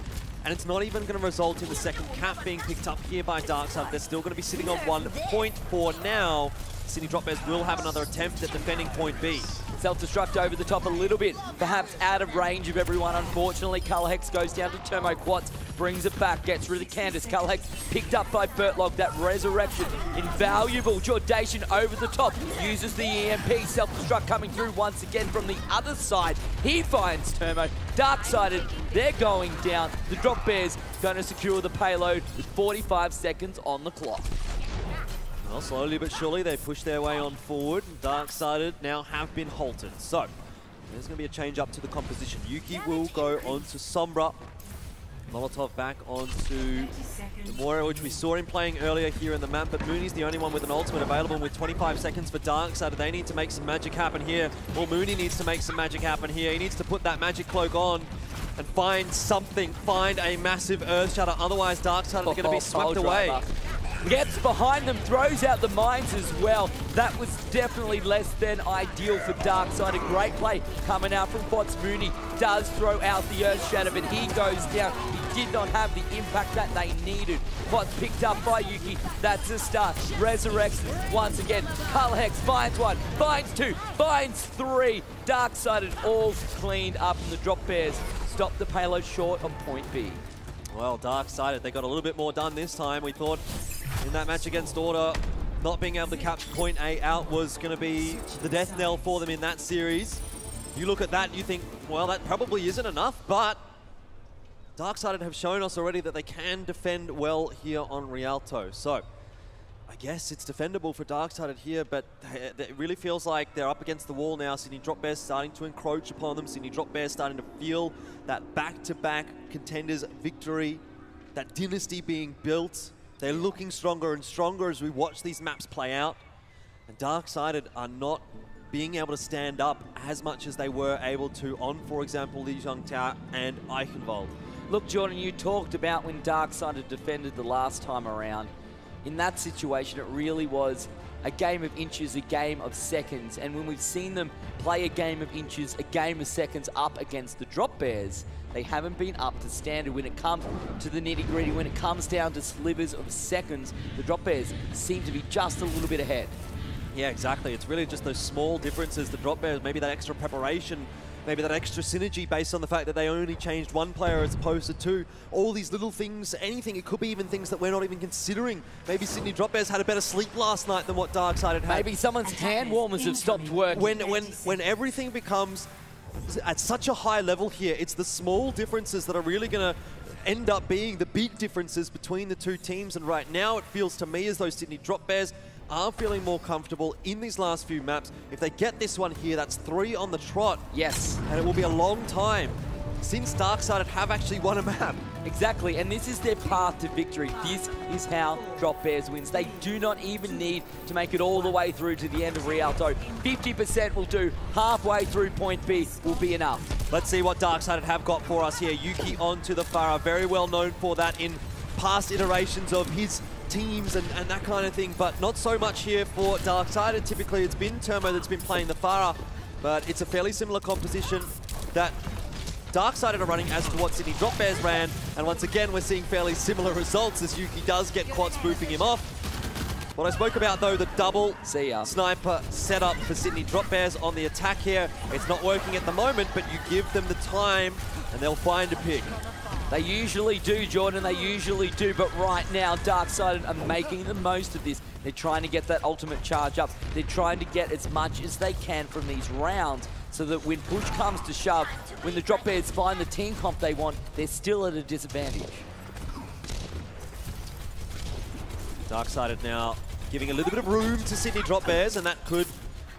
And it's not even going to result in the second cap being picked up here by Darksided. They're still going to be sitting on 1 point for now. Sydney Drop Bears will have another attempt at defending point B. Self-destruct over the top a little bit, perhaps out of range of everyone, unfortunately. Colorhex goes down to Turmo. Quantz brings it back, gets rid of the Candace. Colorhex picked up by Bertlog. That resurrection, invaluable. Jordation over the top, uses the EMP. Self-destruct coming through once again from the other side. He finds Turmo. Darksided, they're going down. The Drop Bears going to secure the payload with 45 seconds on the clock. Well, slowly but surely they push their way on forward. Darksided now have been halted. So there's going to be a change up to the composition. Yuki will go on to Sombra. Molotov back onto Moira, which we saw him playing earlier here in the map, but Mooney's the only one with an ultimate available with 25 seconds for Darksided. They need to make some magic happen here. Well, Mooney needs to make some magic happen here. He needs to put that magic cloak on and find something, find a massive Earth Shatter. Otherwise, Darksided are going to be swept away. Gets behind them, throws out the mines as well. That was definitely less than ideal for Darksided. Great play coming out from Quantz. Mooney does throw out the Earth Shatter, but he goes down. He did not have the impact that they needed. Quantz picked up by Yuki. That's a start. Resurrects once again. Colorhex finds 1, finds 2, finds 3. Darksided all cleaned up, and the Drop Bears stop the payload short on point B. Well, Darksided, they got a little bit more done this time. We thought in that match against Order, not being able to capture point A out was going to be the death knell for them in that series. You look at that and you think, well, that probably isn't enough, but Darksided have shown us already that they can defend well here on Rialto. So I guess it's defendable for Darksided here, but it really feels like they're up against the wall now. Sydney Drop Bears starting to encroach upon them. Sydney Drop Bears starting to feel that back-to-back Contenders victory, that dynasty being built. They're looking stronger and stronger as we watch these maps play out. And Darksided are not being able to stand up as much as they were able to on, for example, Lijiang Tao and Eichenwald. Look, Jordan, you talked about when Darksided defended the last time around. In that situation, it really was a game of inches, a game of seconds. And when we've seen them play a game of inches, a game of seconds up against the Drop Bears, they haven't been up to standard when it comes to the nitty-gritty. When it comes down to slivers of seconds, the Drop Bears seem to be just a little bit ahead. Yeah, exactly. It's really just those small differences. The Drop Bears, maybe that extra preparation, maybe that extra synergy based on the fact that they only changed 1 player as opposed to 2. All these little things, anything. It could be even things that we're not even considering. Maybe Sydney Drop Bears had a better sleep last night than what Darksided had. Maybe someone's hand warmers have stopped working. When everything becomes at such a high level here, it's the small differences that are really going to end up being the big differences between the 2 teams. And right now, it feels to me as though Sydney Drop Bears are feeling more comfortable in these last few maps. If they get this one here, that's 3 on the trot. Yes. And it will be a long time since Darksided have actually won a map. Exactly, and this is their path to victory. This is how Drop Bears wins. They do not even need to make it all the way through to the end of Rialto. 50% will do. Halfway through point B will be enough. Let's see what Darksided have got for us here. Yuki onto the Farah, very well known for that in past iterations of his teams and that kind of thing, but not so much here for Darksided. Typically, it's been Termo that's been playing the Pharah, but it's a fairly similar composition that Darksided are running as to what Sydney Drop Bears ran, and once again, we're seeing fairly similar results as Yuki does get quad spoofing him off. What I spoke about, though, the double sniper setup for Sydney Drop Bears on the attack here, it's not working at the moment, but you give them the time and they'll find a pick. They usually do, Jordan, they usually do, but right now, Darksided are making the most of this. They're trying to get that ultimate charge up. They're trying to get as much as they can from these rounds so that when push comes to shove, when the Drop Bears find the team comp they want, they're still at a disadvantage. Darksided now giving a little bit of room to Sydney Drop Bears, and that could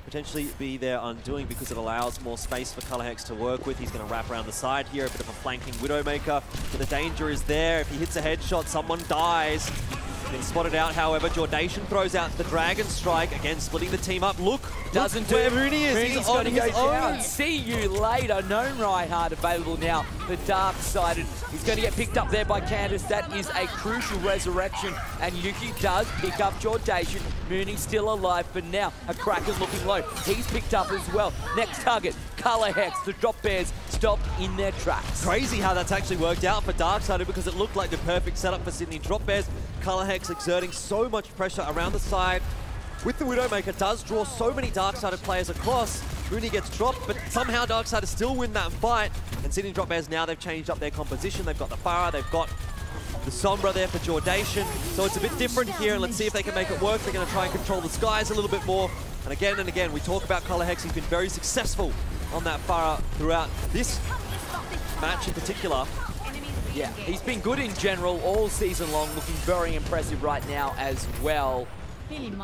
potentially be their undoing because it allows more space for Colorhex to work with. He's going to wrap around the side here, a bit of a flanking Widowmaker, but the danger is there. If he hits a headshot, someone dies. Been spotted out, however. Jordation throws out the Dragon Strike, again splitting the team up. Look where Mooney is. Mooney's going to go down. See you later. Known Reinhardt available now for Darksided. He's going to get picked up there by Candace. That is a crucial resurrection, and Yuki does pick up Jordation. Mooney's still alive for now. A Kraken looking low. He's picked up as well. Next target, Colorhex. The Drop Bears stopped in their tracks. Crazy how that's actually worked out for Darksided because it looked like the perfect setup for Sydney Drop Bears. Colorhex exerting so much pressure around the side. With the Widowmaker, does draw so many Darksided players across. Mooney gets dropped, but somehow Darksided still win that fight. And Sydney Drop Bears now, they've changed up their composition. They've got the Pharah, they've got the Sombra there for Jordation. So it's a bit different here, and let's see if they can make it work. They're going to try and control the skies a little bit more. And again, we talk about Colorhex. He's been very successful on that Pharah throughout this match in particular. Yeah, he's been good in general all season long, looking very impressive right now as well.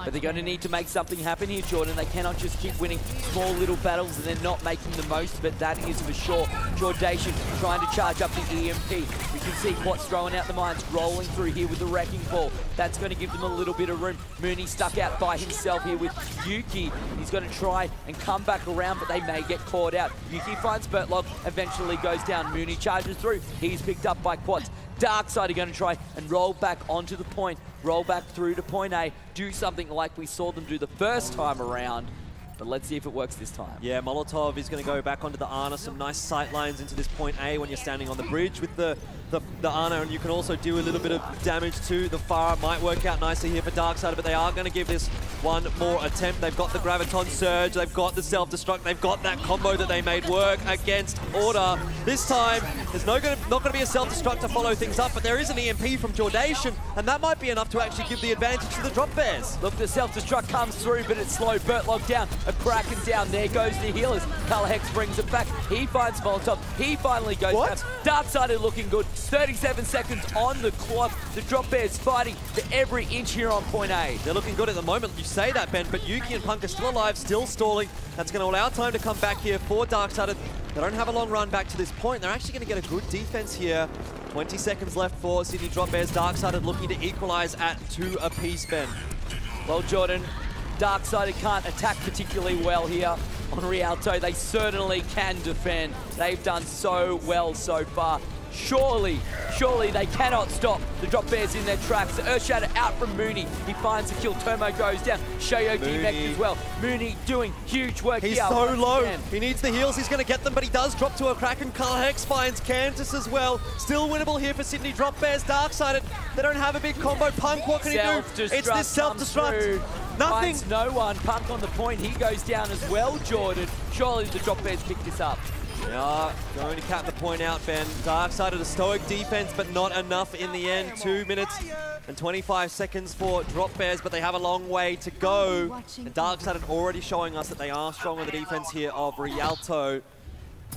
But they're going to need to make something happen here, Jordan. They cannot just keep winning small little battles and they're not making the most of it. That is for sure. Jordation trying to charge up the EMP. You can see Quat's throwing out the mines, rolling through here with the Wrecking Ball. That's going to give them a little bit of room. Mooney stuck out by himself here with Yuki. He's going to try and come back around, but they may get caught out. Yuki finds Bertlog, eventually goes down. Mooney charges through. He's picked up by Quats. Darksided are going to try and roll back onto the point, roll back through to point A, do something like we saw them do the first time around. But let's see if it works this time. Yeah, Molotov is going to go back onto the Ana. Some nice sight lines into this point A when you're standing on the bridge with the Ana, and you can also do a little bit of damage to the Pharah. Might work out nicely here for Darksided, but they are going to give this one more attempt. They've got the Graviton Surge, they've got the Self-Destruct, they've got that combo that they made work against Order. This time, there's not going to be a Self-Destruct to follow things up, but there is an EMP from Jordation, and that might be enough to actually give the advantage to the Drop Bears. Look, the Self-Destruct comes through, but it's slow. Bertlog down, a Kraken down. There goes the healers. Colorhex brings it back. He finds Molotov. He finally goes down. Darksided looking good. 37 seconds on the clock. The Drop Bears fighting for every inch here on point A. They're looking good at the moment. You say that, Ben, but Yuki and Punk are still alive, still stalling. That's going to allow time to come back here for Darksided. They don't have a long run back to this point. They're actually going to get a good defense here. 20 seconds left for Sydney Drop Bears. Darksided looking to equalize at 2 apiece, Ben. Well, Jordan, Darksided can't attack particularly well here on Rialto. They certainly can defend. They've done so well so far. Surely they cannot stop the Drop Bears in their tracks. The Earthshatter out from Mooney. He finds the kill. Termo goes down. Shoyo D-Mech as well. Mooney doing huge work here. He's so low. He needs the heals. He's going to get them, but he does drop to a Kraken. Colorhex finds Cantus as well. Still winnable here for Sydney Drop Bears. Darksided, they don't have a big combo. Punk, what can he do? It's this Self-Destruct. Nothing. Finds no one. Punk on the point. He goes down as well, Jordan. Surely the Drop Bears pick this up. They are going to cap the point out, Ben. Darksided a stoic defense, but not enough in the end. 2 minutes and 25 seconds for Drop Bears, but they have a long way to go. And Darksided already showing us that they are strong on the defense here of Rialto.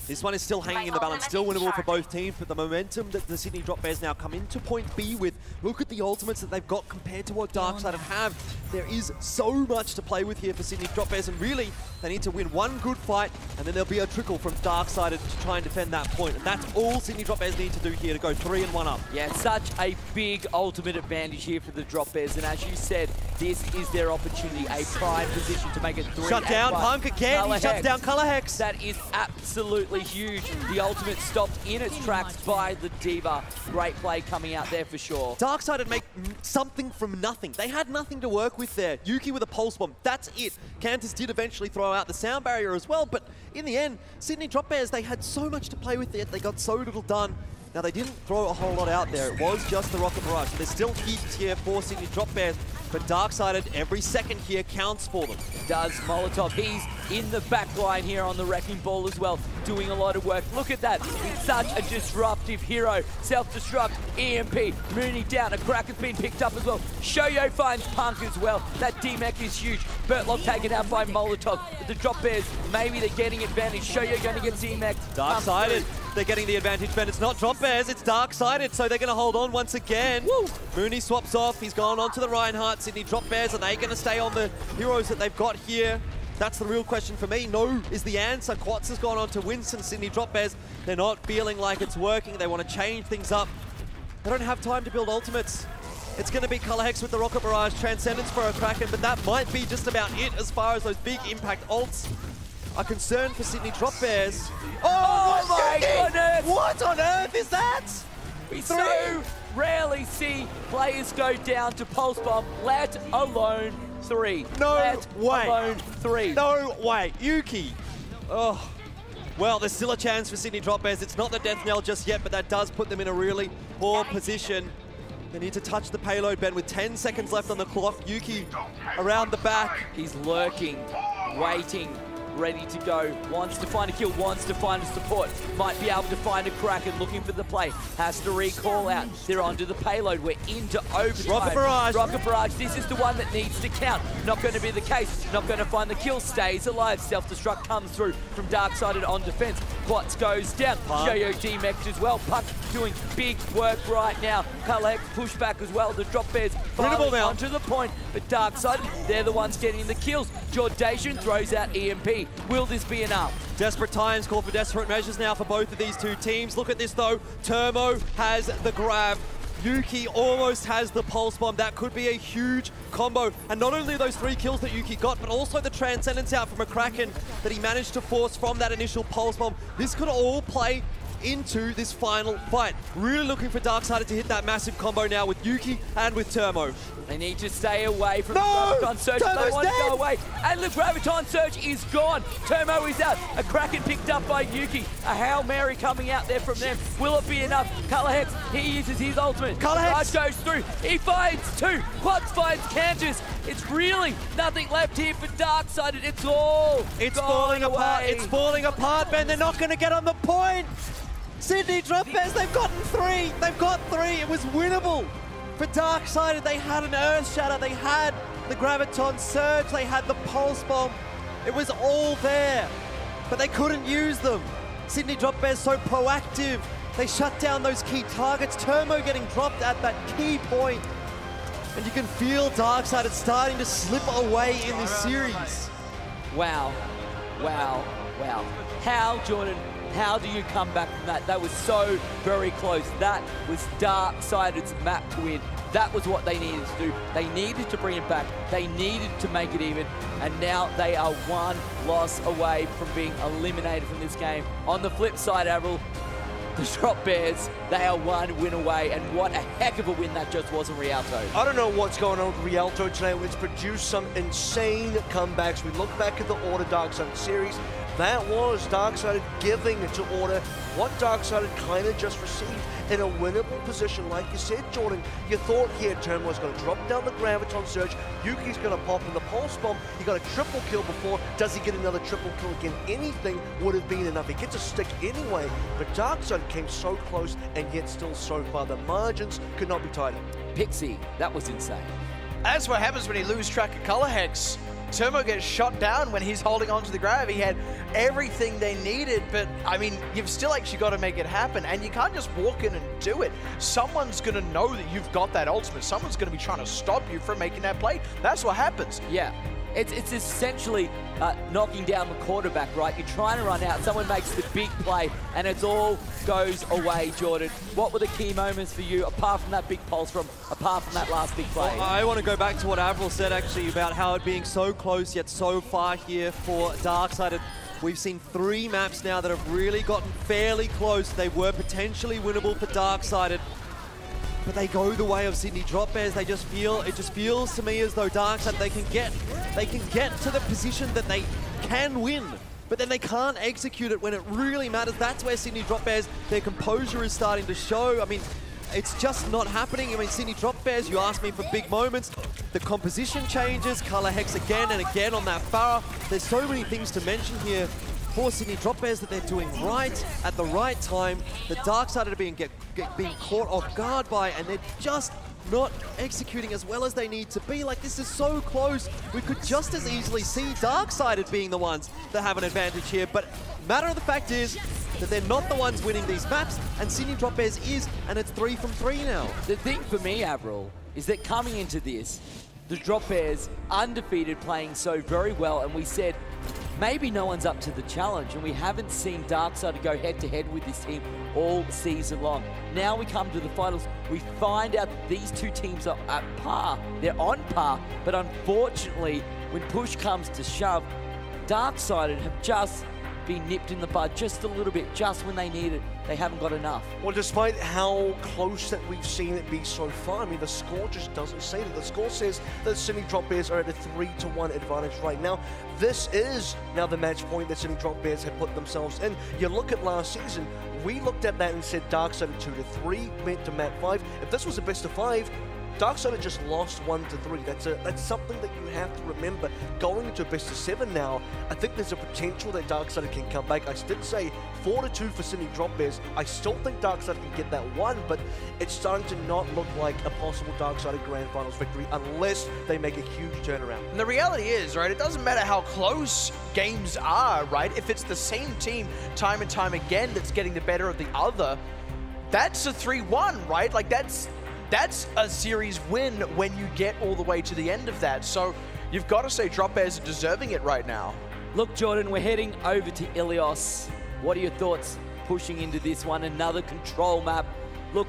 This one is still hanging in the balance, still winnable for both teams, but the momentum that the Sydney Drop Bears now come into point B with, look at the ultimates that they've got compared to what Darksided have. There is so much to play with here for Sydney Drop Bears, and really, they need to win one good fight, and then there'll be a trickle from Darksided to try and defend that point. And that's all Sydney Drop Bears need to do here to go 3-1 up. Yeah, such a big ultimate advantage here for the Drop Bears, and as you said, this is their opportunity, a prime position to make it 3-1. Shut down Punk again, he shuts down Colorhex. That is absolutely absolutely huge. The ultimate stopped in its tracks by the D.Va. Great play coming out there for sure. Darkside had make something from nothing. They had nothing to work with there. Yuki with a pulse bomb, that's it. Cantus did eventually throw out the sound barrier as well, but in the end, Sydney Drop Bears, they had so much to play with it. They got so little done. Now, they didn't throw a whole lot out there. It was just the Rocket Barrage. There's still heaps here for Sydney Drop Bears, but Darksided, every second here counts for them. Does Molotov. He's in the back line here on the Wrecking Ball as well, doing a lot of work. Look at that. He's such a disruptive hero. Self-destruct, EMP, Mooney down. A Kraken's been picked up as well. Shoyo finds Punk as well. That D-Mech is huge. Bertlock taken out by Molotov. But the Drop Bears, maybe they're getting advantage. Shoyo going to get D-Mech. Darksided, they're getting the advantage, but it's not Drop Bears, it's Darksided, so they're going to hold on once again. Woo. Mooney swaps off, he's gone on to the Reinhardt. Sydney Drop Bears, are they going to stay on the heroes that they've got here? That's the real question for me. No is the answer. Quats has gone on to Winston. Sydney Drop Bears, they're not feeling like it's working. They want to change things up. They don't have time to build ultimates. It's going to be Color Hex with the Rocket Barrage, Transcendence for a Kraken, but that might be just about it as far as those big impact ults are concerned for Sydney Drop Bears. Oh my goodness! What on earth is that? We so rarely see players go down to Pulse Bomb, let alone 3. No let way. alone 3. No way. Yuki. Oh. Well, there's still a chance for Sydney Drop Bears. It's not the death knell just yet, but that does put them in a really poor position. They need to touch the payload, Ben, with 10 seconds left on the clock. Yuki around the back. He's lurking, waiting, ready to go. Wants to find a kill, wants to find a support. Might be able to find a Kraken, looking for the play. Has to recall out. They're onto the payload. We're into overtime. Rocket Barrage. Rocket Barrage. This is the one that needs to count. Not going to be the case. Not going to find the kill. Stays alive. Self-destruct comes through from Darksided on defense. Quats goes down. Shoyo D-Mech as well. Puck doing big work right now. Kalek pushback as well. The Drop Bears filing onto the point. But Darksided, they're the ones getting the kills. Jordation throws out EMP. Will this be enough? Desperate times call for desperate measures now for both of these two teams. Look at this though. Termo has the grab. Yuki almost has the pulse bomb. That could be a huge combo. And not only those 3 kills that Yuki got, but also the Transcendence out from a Kraken that he managed to force from that initial pulse bomb. This could all play into this final fight. Really looking for Darksided to hit that massive combo now with Yuki and with Termo. They need to stay away from the Graviton Surge. They want to go away. And the Graviton Surge is gone. Termo is out. A Kraken picked up by Yuki. A Hail Mary coming out there from them. Will it be enough? Color Hex, he uses his ultimate. Color Hex goes through. He finds 2. Quads finds Cantus. It's really nothing left here for Darksided. It's all falling apart. away. It's falling apart, Ben. They're not going to get on the point. Sydney Drop Bears, they've gotten 3. They've got 3. It was winnable. For Darksided, they had an Earth Shatter. They had the Graviton Surge. They had the Pulse Bomb. It was all there, but they couldn't use them. Sydney Drop Bears so proactive. They shut down those key targets. Termo getting dropped at that key point. And you can feel Darksided starting to slip away in this series. Wow. Wow. Wow. How, Jordan, how do you come back from that? That was so very close. That was Darksided's map to win. That was what they needed to do. They needed to bring it back. They needed to make it even. And now they are 1 loss away from being eliminated from this game. On the flip side, AVRL, the Drop Bears, they are 1 win away. And what a heck of a win that just was in Rialto. I don't know what's going on with Rialto tonight. It's produced some insane comebacks. We look back at the Order Darksided series. That was Darksided giving to Order what Darksided kind of just received in a winnable position. Like you said, Jordan, you thought here Termo was going to drop down the Graviton Surge, Yuki's going to pop in the Pulse Bomb, he got a triple kill before, does he get another triple kill again? Anything would have been enough. He gets a stick anyway, but Darksided came so close and yet still so far. The margins could not be tighter. Pixie, that was insane. That's what happens when you lose track of Color Hex. Termo gets shot down when he's holding on to the grab. He had everything they needed, but I mean, you've still actually got to make it happen, and you can't just walk in and do it. Someone's going to know that you've got that ultimate. Someone's going to be trying to stop you from making that play. That's what happens. Yeah. It's essentially knocking down the quarterback, right? You're trying to run out, someone makes the big play, and it all goes away, Jordan. What were the key moments for you, apart from that big pulse from, apart from that last big play? Well, I want to go back to what AVRL said, actually, about how it being so close yet so far here for Darksided. We've seen 3 maps now that have really gotten fairly close. They were potentially winnable for Darksided, but they go the way of Sydney Drop Bears. It just feels to me as though Darksided, they can get to the position that they can win, but then they can't execute it when it really matters. That's where Sydney Drop Bears, their composure is starting to show. I mean, it's just not happening. I mean, Sydney Drop Bears, you asked me for big moments. The composition changes, color hex again and again on that Farah. There's so many things to mention here for Sydney Drop Bears that they're doing right at the right time. The Darksided are being caught off guard by, and they're just not executing as well as they need to be. Like, this is so close. We could just as easily see Darksided being the ones that have an advantage here, but matter of the fact is that they're not the ones winning these maps, and Sydney Drop Bears is, and it's 3 from 3 now. The thing for me, AVRL, is that coming into this, the Drop Bears, undefeated, playing so very well, and we said, maybe no one's up to the challenge, and we haven't seen Darksided go head-to-head with this team all season long. Now we come to the finals, we find out that these two teams are at par. They're on par, but unfortunately, when push comes to shove, Darksided have just been nipped in the bud just a little bit, just when they need it. They haven't got enough. Well, despite how close that we've seen it be so far, I mean, the score just doesn't say that. The score says that Sydney Drop Bears are at a 3-1 advantage right now. This is now the match point that Sydney Drop Bears have put themselves in. You look at last season, we looked at that and said Darksided 2-3, went to map 5. If this was a best of 5, Darksided just lost 1-3. That's something that you have to remember. Going into a best of 7 now, I think there's a potential that Darksided can come back. I did say 4-2 for Sydney Drop Bears. I still think Darksided can get that one, but it's starting to not look like a possible Darksided Grand Finals victory unless they make a huge turnaround. And the reality is, right, it doesn't matter how close games are, right? If it's the same team time and time again that's getting the better of the other, that's a 3-1, right? Like, that's a series win when you get all the way to the end of that. So you've got to say Drop Bears are deserving it right now. Look, Jordan, we're heading over to Ilios. What are your thoughts pushing into this one? Another control map. Look,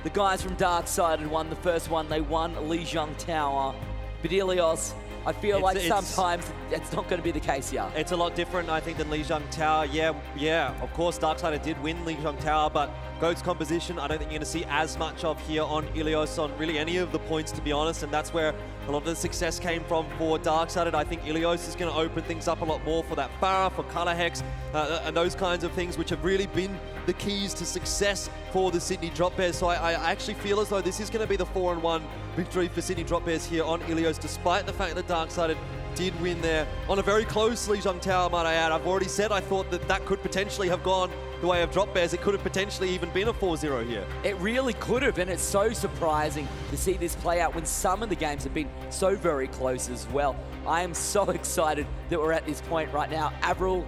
the guys from Darksided won the first one. They won Lijiang Tower. But Ilios, I feel like sometimes it's not going to be the case here. It's a lot different, I think, than Lijiang Tower. Yeah, of course, Darksided did win Lijiang Tower, but Goat's composition, I don't think you're going to see as much of here on Ilios on really any of the points, to be honest, and that's where a lot of the success came from for Darksided. I think Ilios is going to open things up a lot more for that Farah, for Color Hex, and those kinds of things, which have really been the keys to success for the Sydney Drop Bears. So I actually feel as though this is going to be the 4-1 victory for Sydney Drop Bears here on Ilios, despite the fact that Darksided did win there on a very close Lijiang Tower, might I add. I've already said I thought that could potentially have gone the way of Drop Bears. It could have potentially even been a 4-0 here. It really could have, and it's so surprising to see this play out when some of the games have been so very close as well. I am so excited that we're at this point right now. AVRL,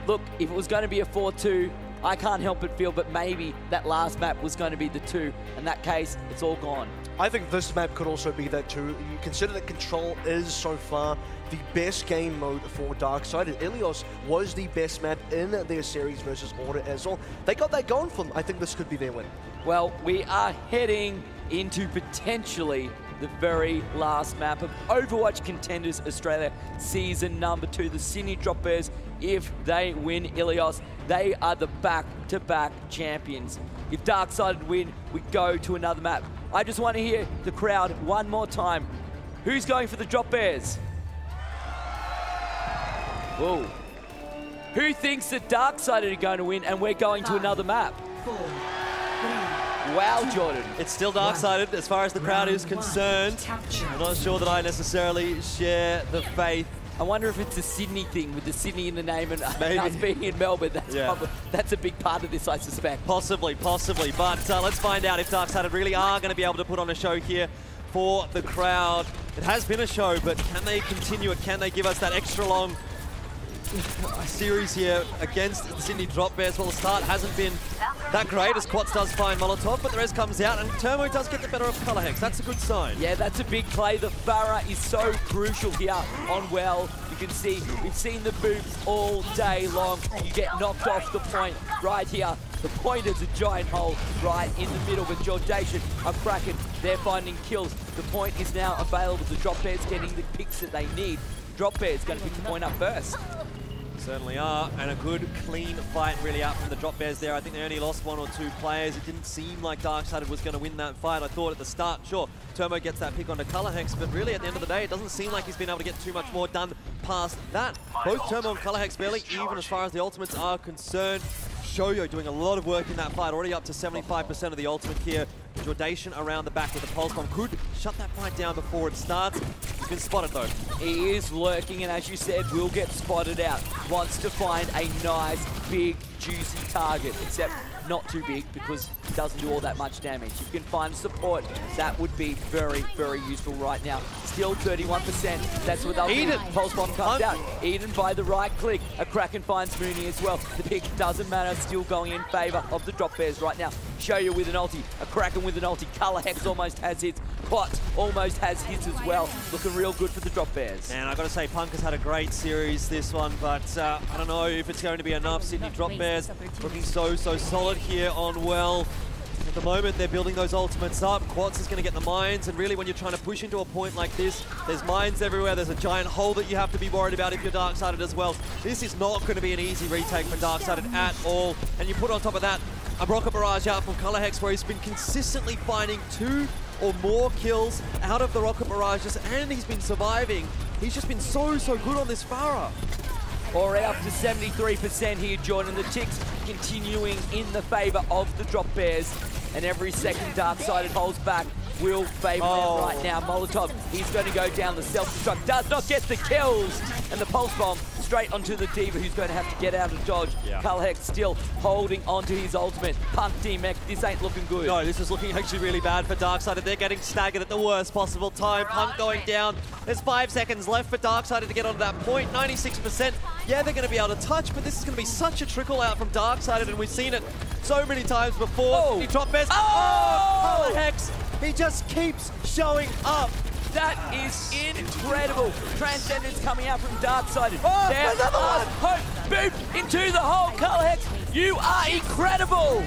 look, if it was going to be a 4-2, I can't help but feel, but maybe that last map was going to be the 2. In that case, it's all gone. I think this map could also be that too. You consider that Control is so far the best game mode for Darksided. Ilios was the best map in their series versus Order as well. They got that going for them. I think this could be their win. Well, we are heading into potentially the very last map of Overwatch Contenders Australia Season number 2. The Sydney Drop Bears, if they win Ilios, they are the back-to-back champions. If Darksided win, we go to another map. I just want to hear the crowd one more time. Who's going for the Drop Bears? Whoa. Who thinks that Darksided are going to win and we're going to another map? 4, 3, wow, Jordan. It's still Darksided as far as the crowd is concerned. I'm not sure that I necessarily share the faith. I wonder if it's a Sydney thing with the Sydney in the name and us being in Melbourne. That's a big part of this, I suspect. Possibly. But let's find out if Darksided really are going to be able to put on a show here for the crowd. It has been a show, but can they continue it? Can they give us that extra long series here against the Sydney Drop Bears? Well, the start hasn't been that great as Quats does find Molotov, but the rest comes out and Turmo does get the better of Color Hex. That's a good sign. Yeah, that's a big play. The Farah is so crucial here on Well. You can see, we've seen the boots all day long. You get knocked off the point right here. The point is a giant hole right in the middle, but Jordation are cracking. They're finding kills. The point is now available. The Drop Bears getting the picks that they need. Drop Bears going to pick the point up first. Certainly are, and a good, clean fight really out from the Drop Bears there. I think they only lost 1 or 2 players. It didn't seem like Darksided was going to win that fight. I thought at the start, sure, Turbo gets that pick onto Colorhex, but really at the end of the day, it doesn't seem like he's been able to get too much more done past that. Both Turbo and Colorhex barely even as far as the ultimates are concerned. Shoyo doing a lot of work in that fight, already up to 75% of the ultimate here. Jordation around the back with the Pulse Bomb could shut that fight down before it starts. He's been spotted though. He is lurking, and as you said, will get spotted out. Wants to find a nice, big, juicy target, except not too big because it doesn't do all that much damage. If you can find support, that would be very, very useful right now. Still 31%. That's without Eden. Pulse Bomb comes out. Eden by the right click. A Kraken finds Mooney as well. The pick doesn't matter. Still going in favor of the Drop Bears right now. Shoyu with an ulti. A Kraken with an ulti. Colorhex almost has hits. Quat almost has hits as well. Looking real good for the Drop Bears. And I got to say, Punk has had a great series this one, but I don't know if it's going to be enough. Sydney Drop Bears looking so solid here on well. At the moment, they're building those ultimates up. Quats is going to get the mines, and really when you're trying to push into a point like this, there's mines everywhere. There's a giant hole that you have to be worried about if you're Darksided as well. This is not going to be an easy retake for Darksided at all. And you put on top of that a rocket barrage out from Colorhex, where he's been consistently finding 2 or more kills out of the rocket barrages, and he's been surviving. He's just been so good on this Pharah. Already up to 73% here, Jordan. The ticks continuing in the favor of the Drop Bears. And every second Darksided holds back will favor them right now. Molotov, he's going to go down. The self-destruct does not get the kills. And the Pulse Bomb straight onto the Diva, who's going to have to get out and dodge. Yeah. Colorhex still holding onto his ultimate. Punk D-Mech, this ain't looking good. No, this is looking actually really bad for Darksided. They're getting staggered at the worst possible time. Punk going down. There's 5 seconds left for Darksided to get onto that point. 96%. Yeah, they're going to be able to touch, but this is going to be such a trickle out from Darksided, and we've seen it so many times before. He Drop Bears. Colorhex. He just keeps showing up. That is incredible. Transcendence coming out from Darksided. There's another one. Hope, boom, into the hole. Colorhex, you are incredible.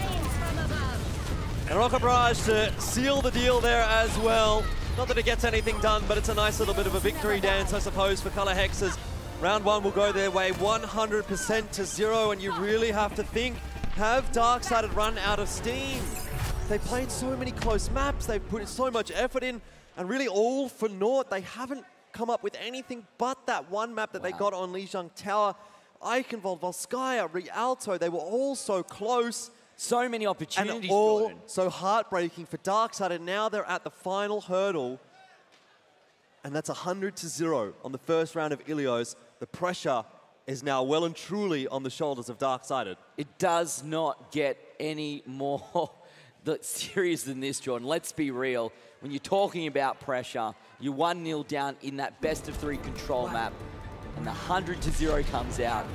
And Rocket Barrage to seal the deal there as well. Not that it gets anything done, but it's a nice little bit of a victory dance, I suppose, for Colorhex's. Round 1 will go their way 100% to 0, and you really have to think, have Darksided run out of steam? They played so many close maps, they've put so much effort in, and really all for naught. They haven't come up with anything but that one map that they got on Lijiang Tower. Eichenwald, Volskaya, Rialto, they were all so close. So many opportunities, and all Jordan. So heartbreaking for Darksided. Now they're at the final hurdle, and that's 100-0 on the first round of Ilios. The pressure is now well and truly on the shoulders of Darksided. It does not get any more serious than this, Jordan. Let's be real. When you're talking about pressure, you're 1-0 down in that best-of-3 control map, and the 100-0 comes out.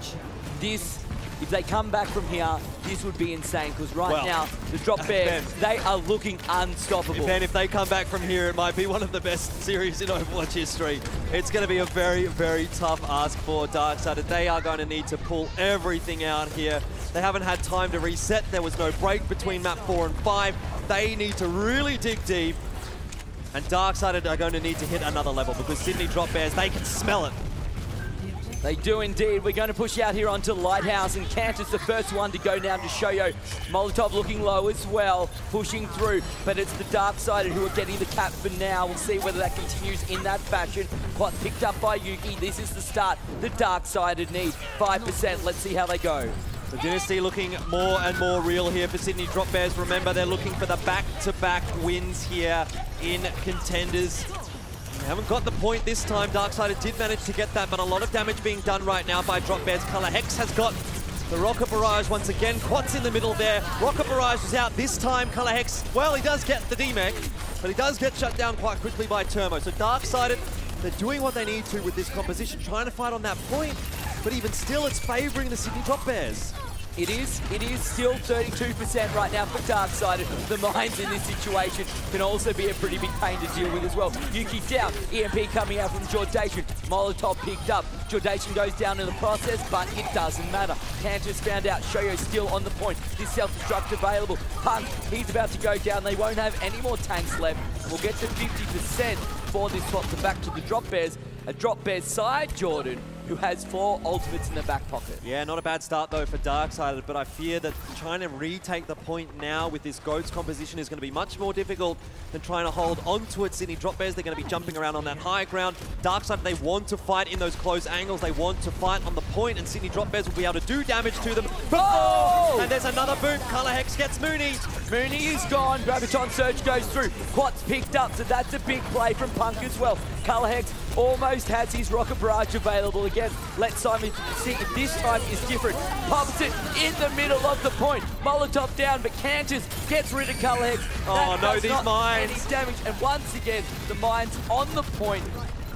This, if they come back from here, this would be insane, because now, the Drop Bears, they are looking unstoppable. Ben, if they come back from here, it might be one of the best series in Overwatch history. It's going to be a very tough ask for Darksided. They are going to need to pull everything out here. They haven't had time to reset. There was no break between map 4 and 5. They need to really dig deep. And Darksided are going to need to hit another level, because Sydney Drop Bears, they can smell it. They do indeed. We're going to push out here onto Lighthouse, and Cantor's the first one to go down to Shoyo. Molotov looking low as well, pushing through, but it's the Darksided who are getting the cap for now. We'll see whether that continues in that fashion. Quite picked up by Yuki. This is the start. The Darksided need 5%. Let's see how they go. The Dynasty looking more and more real here for Sydney Drop Bears. Remember, they're looking for the back-to-back wins here in Contenders. They haven't got the point this time. Darksided did manage to get that, but a lot of damage being done right now by Drop Bears. Colorhex has got the Rocket Barrage once again. Quat's in the middle there. Rocket Barrage is out this time. Colorhex, well, he does get the D-Mech, but he does get shut down quite quickly by Turmo. So Darksided, they're doing what they need to with this composition, trying to fight on that point, but even still, it's favoring the Sydney Drop Bears. It is still 32% right now for Darksided. The mines in this situation can also be a pretty big pain to deal with as well. Yuki down, EMP coming out from Jordation. Molotov picked up. Jordation goes down in the process, but it doesn't matter. Cantor's found out. Shoyo still on the point. This self-destruct available. Punk, he's about to go down. They won't have any more tanks left. We'll get to 50% for this swap to back to the Drop Bears. A Drop Bears side, Jordan, who has 4 ultimates in the back pocket. Yeah, not a bad start though for Darksided, but I fear that trying to retake the point now with this GOATS composition is going to be much more difficult than trying to hold onto it. Sydney Drop Bears, they're going to be jumping around on that high ground. Darksided, they want to fight in those close angles. They want to fight on the point, and Sydney Drop Bears will be able to do damage to them. Oh! And there's another boot. Color Hex gets Mooney. Mooney is gone. Graviton Surge goes through. Quat's picked up, so that's a big play from Punk as well. Color Hex almost has his Rocket Barrage available again. Let Simon see if this time is different. Pops it in the middle of the point. Molotov down, but Cantus gets rid of Color Hex. Oh no, these mines. Any damage, and once again, the mines on the point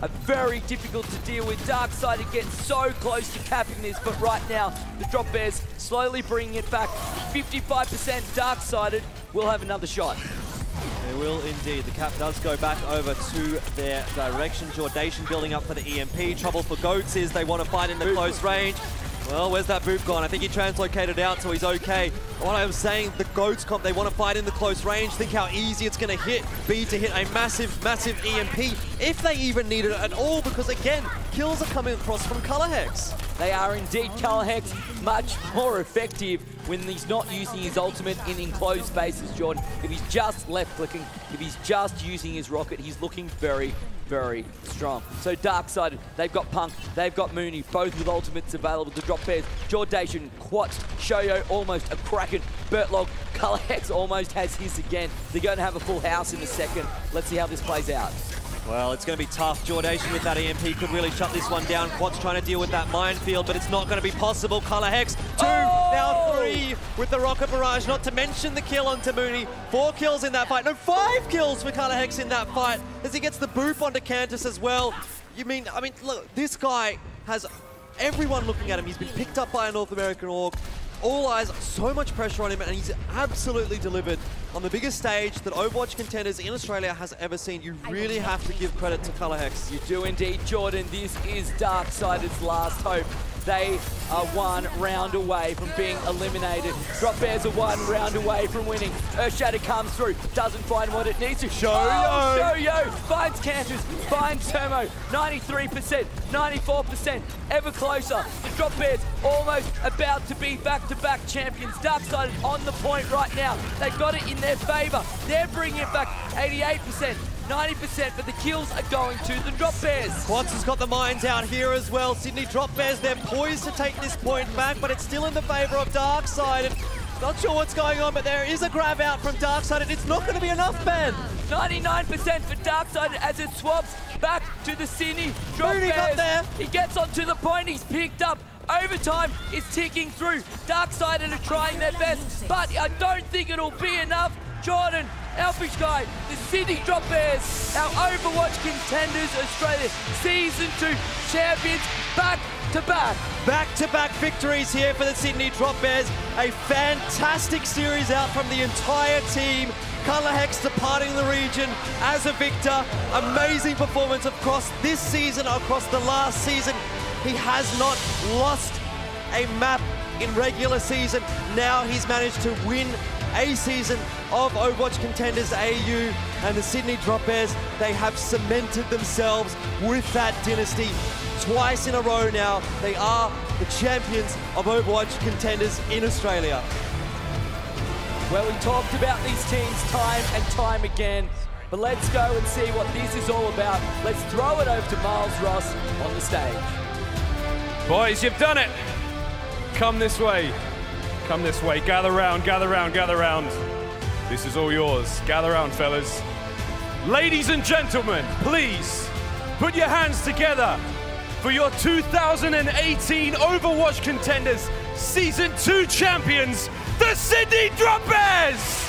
are very difficult to deal with. Darksided gets so close to capping this, but right now, the Drop Bears slowly bringing it back. 55% Darksided will have another shot. They will indeed. The cap does go back over to their direction. Jordation building up for the EMP. Trouble for GOATS is they want to fight in the close range. Well, where's that boot gone? I think he translocated out, so he's okay. What I was saying, the GOATS comp, they want to fight in the close range. Think how easy it's going to be to hit a massive, massive EMP, if they even need it at all, because again, kills are coming across from Color Hex. They are indeed. Color Hex much more effective when he's not using his ultimate in enclosed spaces, Jordan. If he's just left-clicking, if he's just using his rocket, he's looking very, very strong. So Darksided, they've got Punk, they've got Mooney, both with ultimates available to Drop Bears. Jordation, Quat, Shoyo, almost a Kraken. Bertlog, Color Hex almost has his again. They're going to have a full house in a second. Let's see how this plays out. Well, it's going to be tough. Jordation with that EMP could really shut this one down. Quat's trying to deal with that minefield, but it's not going to be possible. Color Hex, 2, now 3 with the Rocket Barrage, not to mention the kill onto Mooney. 4 kills in that fight. No, 5 kills for Color Hex in that fight as he gets the boop onto Cantus as well. I mean, look, this guy has everyone looking at him. He's been picked up by a North American org. All eyes, so much pressure on him, and he's absolutely delivered on the biggest stage that Overwatch Contenders in Australia has ever seen. You really have to give credit to Color Hex. You do indeed, Jordan. This is Darksided's last hope. They are 1 round away from being eliminated. Drop Bears are 1 round away from winning. Earthshatter comes through, doesn't find what it needs to. Shoyo finds Cantus, finds Termo. 93%, 94%, ever closer. The Drop Bears almost about to be back-to-back champions. Darksided on the point right now. They've got it in their favor. They're bringing it back 88%. 90%, but the kills are going to the Drop Bears. Quats has got the mines out here as well. Sydney Drop Bears, they're poised to take this point back, but it's still in the favor of Darksided. Not sure what's going on, but there is a grab out from Darksided. It's not going to be enough, Ben. 99% for Darksided as it swaps back to the Sydney Drop Mooney Bears. got there. He gets onto the point, he's picked up. Overtime is ticking through. Darksided are trying their best, but I don't think it'll be enough. Jordan, Elfishguy, the Sydney Drop Bears, our Overwatch Contenders Australia Season 2 champions, back-to-back. Back-to-back victories here for the Sydney Drop Bears. A fantastic series out from the entire team. Color Hex departing the region as a victor. Amazing performance across this season, across the last season. He has not lost a map in regular season. Now he's managed to win a season of Overwatch Contenders AU, and the Sydney Drop Bears, they have cemented themselves with that dynasty twice in a row now. They are the champions of Overwatch Contenders in Australia. Well, we talked about these teams time and time again, but let's go and see what this is all about. Let's throw it over to Miles Ross on the stage. Boys, you've done it. Come this way. Come this way. Gather round, gather round, gather round. This is all yours. Gather round, fellas. Ladies and gentlemen, please put your hands together for your 2018 Overwatch Contenders Season 2 champions, the Sydney Drop Bears!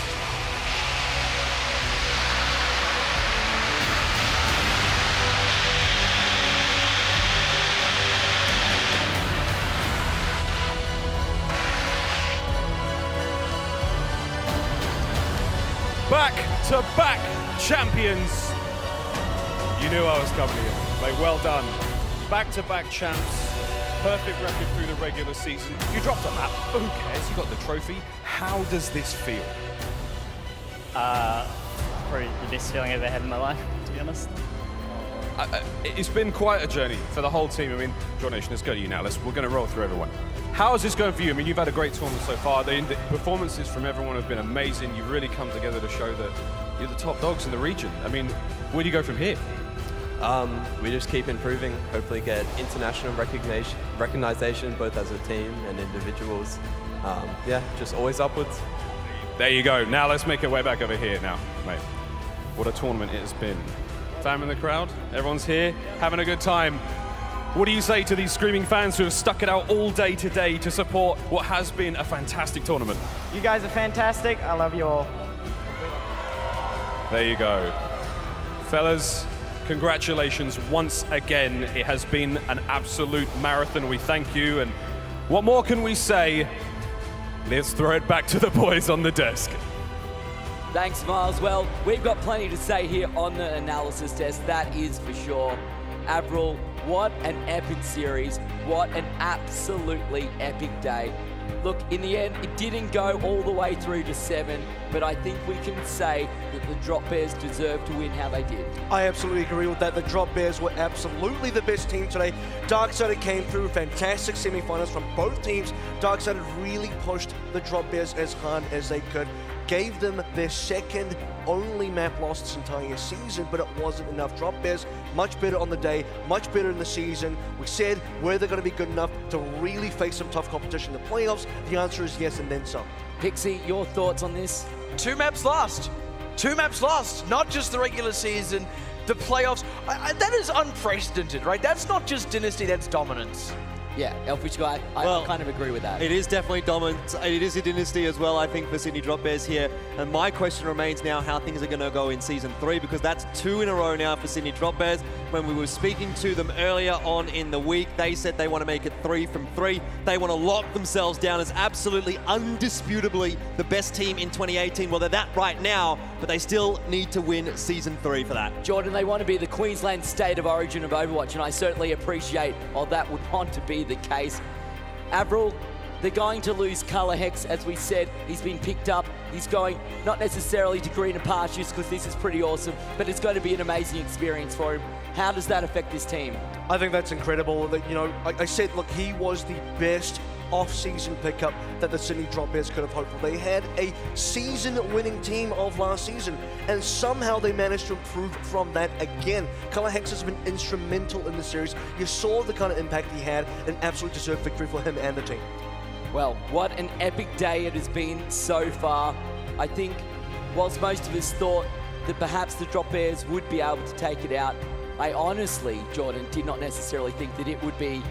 Back-to-back champions. You knew I was coming here. Like, well done. Back-to-back champs. Perfect record through the regular season. You dropped a map, but who cares? You got the trophy. How does this feel? Probably the best feeling I've ever had in my life, to be honest. it's been quite a journey for the whole team. I mean, Draw Nation, let's go to you now. We're going to roll through everyone. How is this going for you? I mean, you've had a great tournament so far. The performances from everyone have been amazing. You've really come together to show that you're the top dogs in the region. I mean, where do you go from here? We just keep improving, hopefully get international recognition both as a team and individuals. Yeah, just always upwards. There you go. Now let's make our way back over here now, mate. What a tournament it has been. Fam in the crowd, everyone's here, having a good time. What do you say to these screaming fans who have stuck it out all day today to support what has been a fantastic tournament? You guys are fantastic. I love you all. There you go. Fellas, congratulations once again. It has been an absolute marathon. We thank you. And what more can we say? Let's throw it back to the boys on the desk. Thanks, Miles. Well, we've got plenty to say here on the analysis desk, that is for sure. AVRL, what an epic series. What an absolutely epic day. Look, in the end, it didn't go all the way through to 7, but I think we can say that the Drop Bears deserve to win how they did. I absolutely agree with that. The Drop Bears were absolutely the best team today. Darksided came through fantastic semi-finals from both teams. Darksided really pushed the Drop Bears as hard as they could. Gave them their second only map loss this entire season, but it wasn't enough. Drop Bears, much better on the day, much better in the season. We said, were they going to be good enough to really face some tough competition in the playoffs? The answer is yes, and then some. Pixie, your thoughts on this? 2 maps lost. 2 maps lost. Not just the regular season, the playoffs. That is unprecedented, right? That's not just Dynasty, that's dominance. Yeah, Elfishguy, I kind of agree with that. It is definitely dominant. It is a dynasty as well, I think, for Sydney Drop Bears here. And my question remains now how things are going to go in Season 3, because that's 2 in a row now for Sydney Drop Bears. When we were speaking to them earlier on in the week, they said they want to make it 3 from 3. They want to lock themselves down as absolutely, undisputably the best team in 2018. Well, they're that right now, but they still need to win Season 3 for that. Jordan, they want to be the Queensland State of Origin of Overwatch, and I certainly appreciate all that would want to be the case. AVRL, they're going to lose Color Hex, as we said. He's been picked up. He's going not necessarily to greener pastures, because this is pretty awesome, but it's going to be an amazing experience for him. How does that affect this team? I think that's incredible. That, you know, I said, look, he was the best off-season pickup that the Sydney Drop Bears could have hoped for. They had a season-winning team of last season, and somehow they managed to improve from that again. Color Hex has been instrumental in the series. You saw the kind of impact he had, an absolutely deserved victory for him and the team. Well, what an epic day it has been so far. I think, whilst most of us thought that perhaps the Drop Bears would be able to take it out, I honestly, Jordan, did not necessarily think that it would be.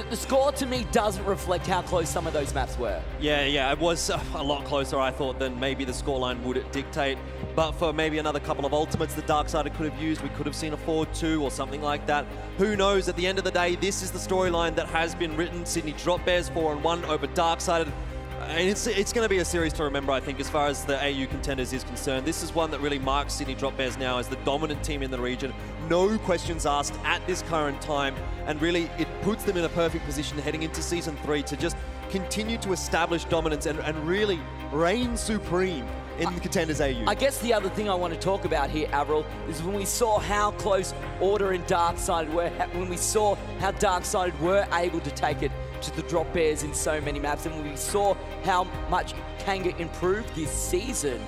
The score to me doesn't reflect how close some of those maps were. Yeah, it was a lot closer, I thought, than maybe the scoreline would dictate. But for maybe another couple of ultimates the Darksided could have used, we could have seen a 4-2 or something like that. Who knows? At the end of the day, this is the storyline that has been written. Sydney Drop Bears 4-1 over Darksided. And it's going to be a series to remember, I think, as far as the AU Contenders is concerned. This is one that really marks Sydney Drop Bears now as the dominant team in the region. No questions asked at this current time. And really, it puts them in a perfect position heading into Season 3 to just continue to establish dominance and really reign supreme in the Contenders AU. I guess the other thing I want to talk about here, AVRL, is when we saw how close Order and Darksided were, when we saw how Darksided were able to take it to the Drop Bears in so many maps, and when we saw how much Kanga improved this season.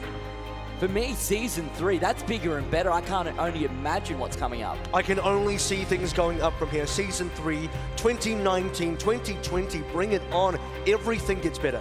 For me, Season 3, that's bigger and better. I can't only imagine what's coming up. I can only see things going up from here. Season 3, 2019, 2020, bring it on. Everything gets better.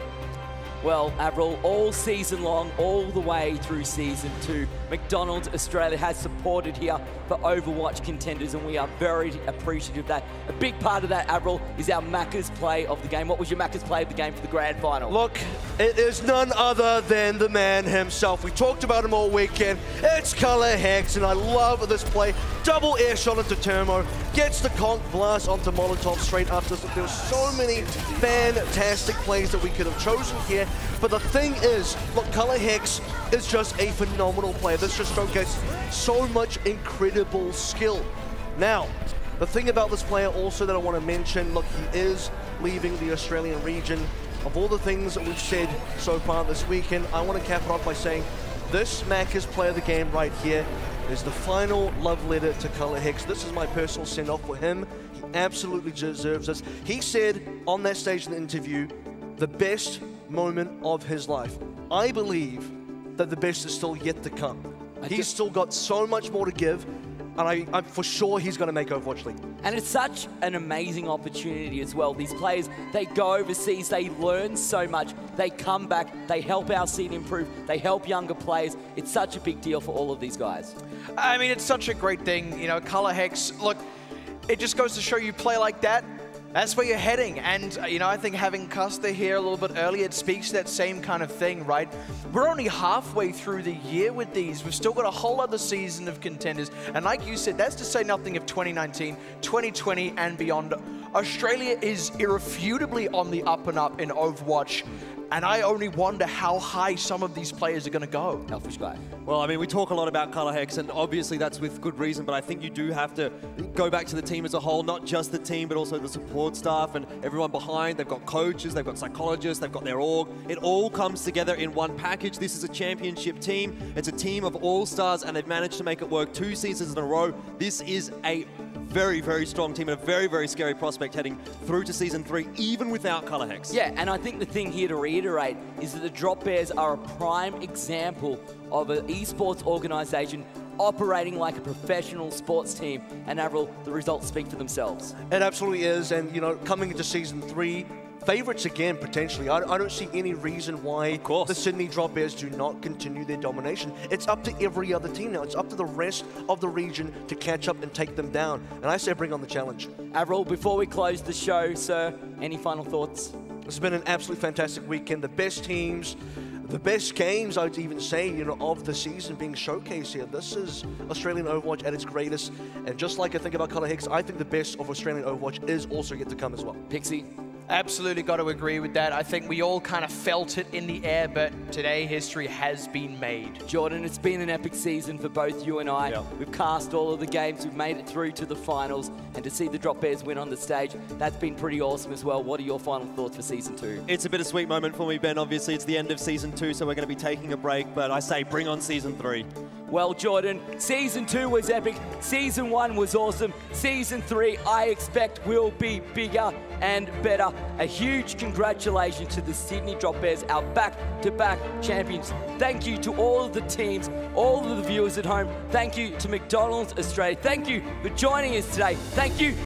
Well, AVRL, all season long, all the way through Season 2, McDonald's Australia has supported here for Overwatch Contenders, and we are very appreciative of that. A big part of that, AVRL, is our Macca's play of the game. What was your Macca's play of the game for the grand final? Look, it is none other than the man himself. We talked about him all weekend. It's Color Hex, and I love this play. Double air shot into Termo, gets the conk blast onto Molotov straight after. There's so many fantastic plays that we could have chosen here. But the thing is, look, Color Hex is just a phenomenal player. This just showcases so much incredible skill. Now, the thing about this player also that I want to mention, look, he is leaving the Australian region. Of all the things that we've said so far this weekend, I want to cap it off by saying this Macca's play of the game right here is the final love letter to Color Hicks. This is my personal send-off for him. He absolutely deserves this. He said on that stage in the interview, the best moment of his life. I believe that the best is still yet to come. He's still got so much more to give, and I'm for sure he's going to make Overwatch League. And it's such an amazing opportunity as well. These players, they go overseas, they learn so much, they come back, they help our scene improve, they help younger players. It's such a big deal for all of these guys. I mean, it's such a great thing. You know, Color Hicks, look, it just goes to show you play like that, that's where you're heading. And, you know, I think having Custer here a little bit earlier, it speaks to that same kind of thing, right? We're only halfway through the year with these. We've still got a whole other season of Contenders. And like you said, that's to say nothing of 2019, 2020, and beyond. Australia is irrefutably on the up and up in Overwatch. And I only wonder how high some of these players are going to go. Elfishguy. Well, I mean, we talk a lot about Color Hex, and obviously that's with good reason, but I think you do have to go back to the team as a whole, not just the team, but also the support staff and everyone behind. They've got coaches, they've got psychologists, they've got their org. It all comes together in one package. This is a championship team. It's a team of all-stars, and they've managed to make it work 2 seasons in a row. This is a very, very strong team and a very, very scary prospect heading through to Season 3, even without Color Hex. Yeah, and I think the thing here to reiterate is that the Drop Bears are a prime example of an esports organisation operating like a professional sports team. And AVRL, the results speak for themselves. It absolutely is, and you know, coming into Season 3, favourites again, potentially. I don't see any reason why the Sydney Drop Bears do not continue their domination. It's up to every other team now. It's up to the rest of the region to catch up and take them down. And I say bring on the challenge. AVRL, before we close the show, sir, any final thoughts? It's been an absolutely fantastic weekend. The best teams, the best games, I'd even say, you know, of the season being showcased here. This is Australian Overwatch at its greatest. And just like I think about Color Hicks, I think the best of Australian Overwatch is also yet to come as well. Pixie? Absolutely got to agree with that. I think we all kind of felt it in the air, but today history has been made. Jordan, it's been an epic season for both you and I. Yeah. We've cast all of the games, we've made it through to the finals, and to see the Drop Bears win on the stage, that's been pretty awesome as well. What are your final thoughts for Season 2? It's a bittersweet moment for me, Ben. Obviously, it's the end of Season 2, so we're going to be taking a break, but I say bring on Season 3. Well, Jordan, Season 2 was epic, Season 1 was awesome, Season 3 I expect will be bigger and better. A huge congratulations to the Sydney Drop Bears, our back-to-back champions. Thank you to all of the teams, all of the viewers at home. Thank you to McDonald's Australia. Thank you for joining us today. Thank you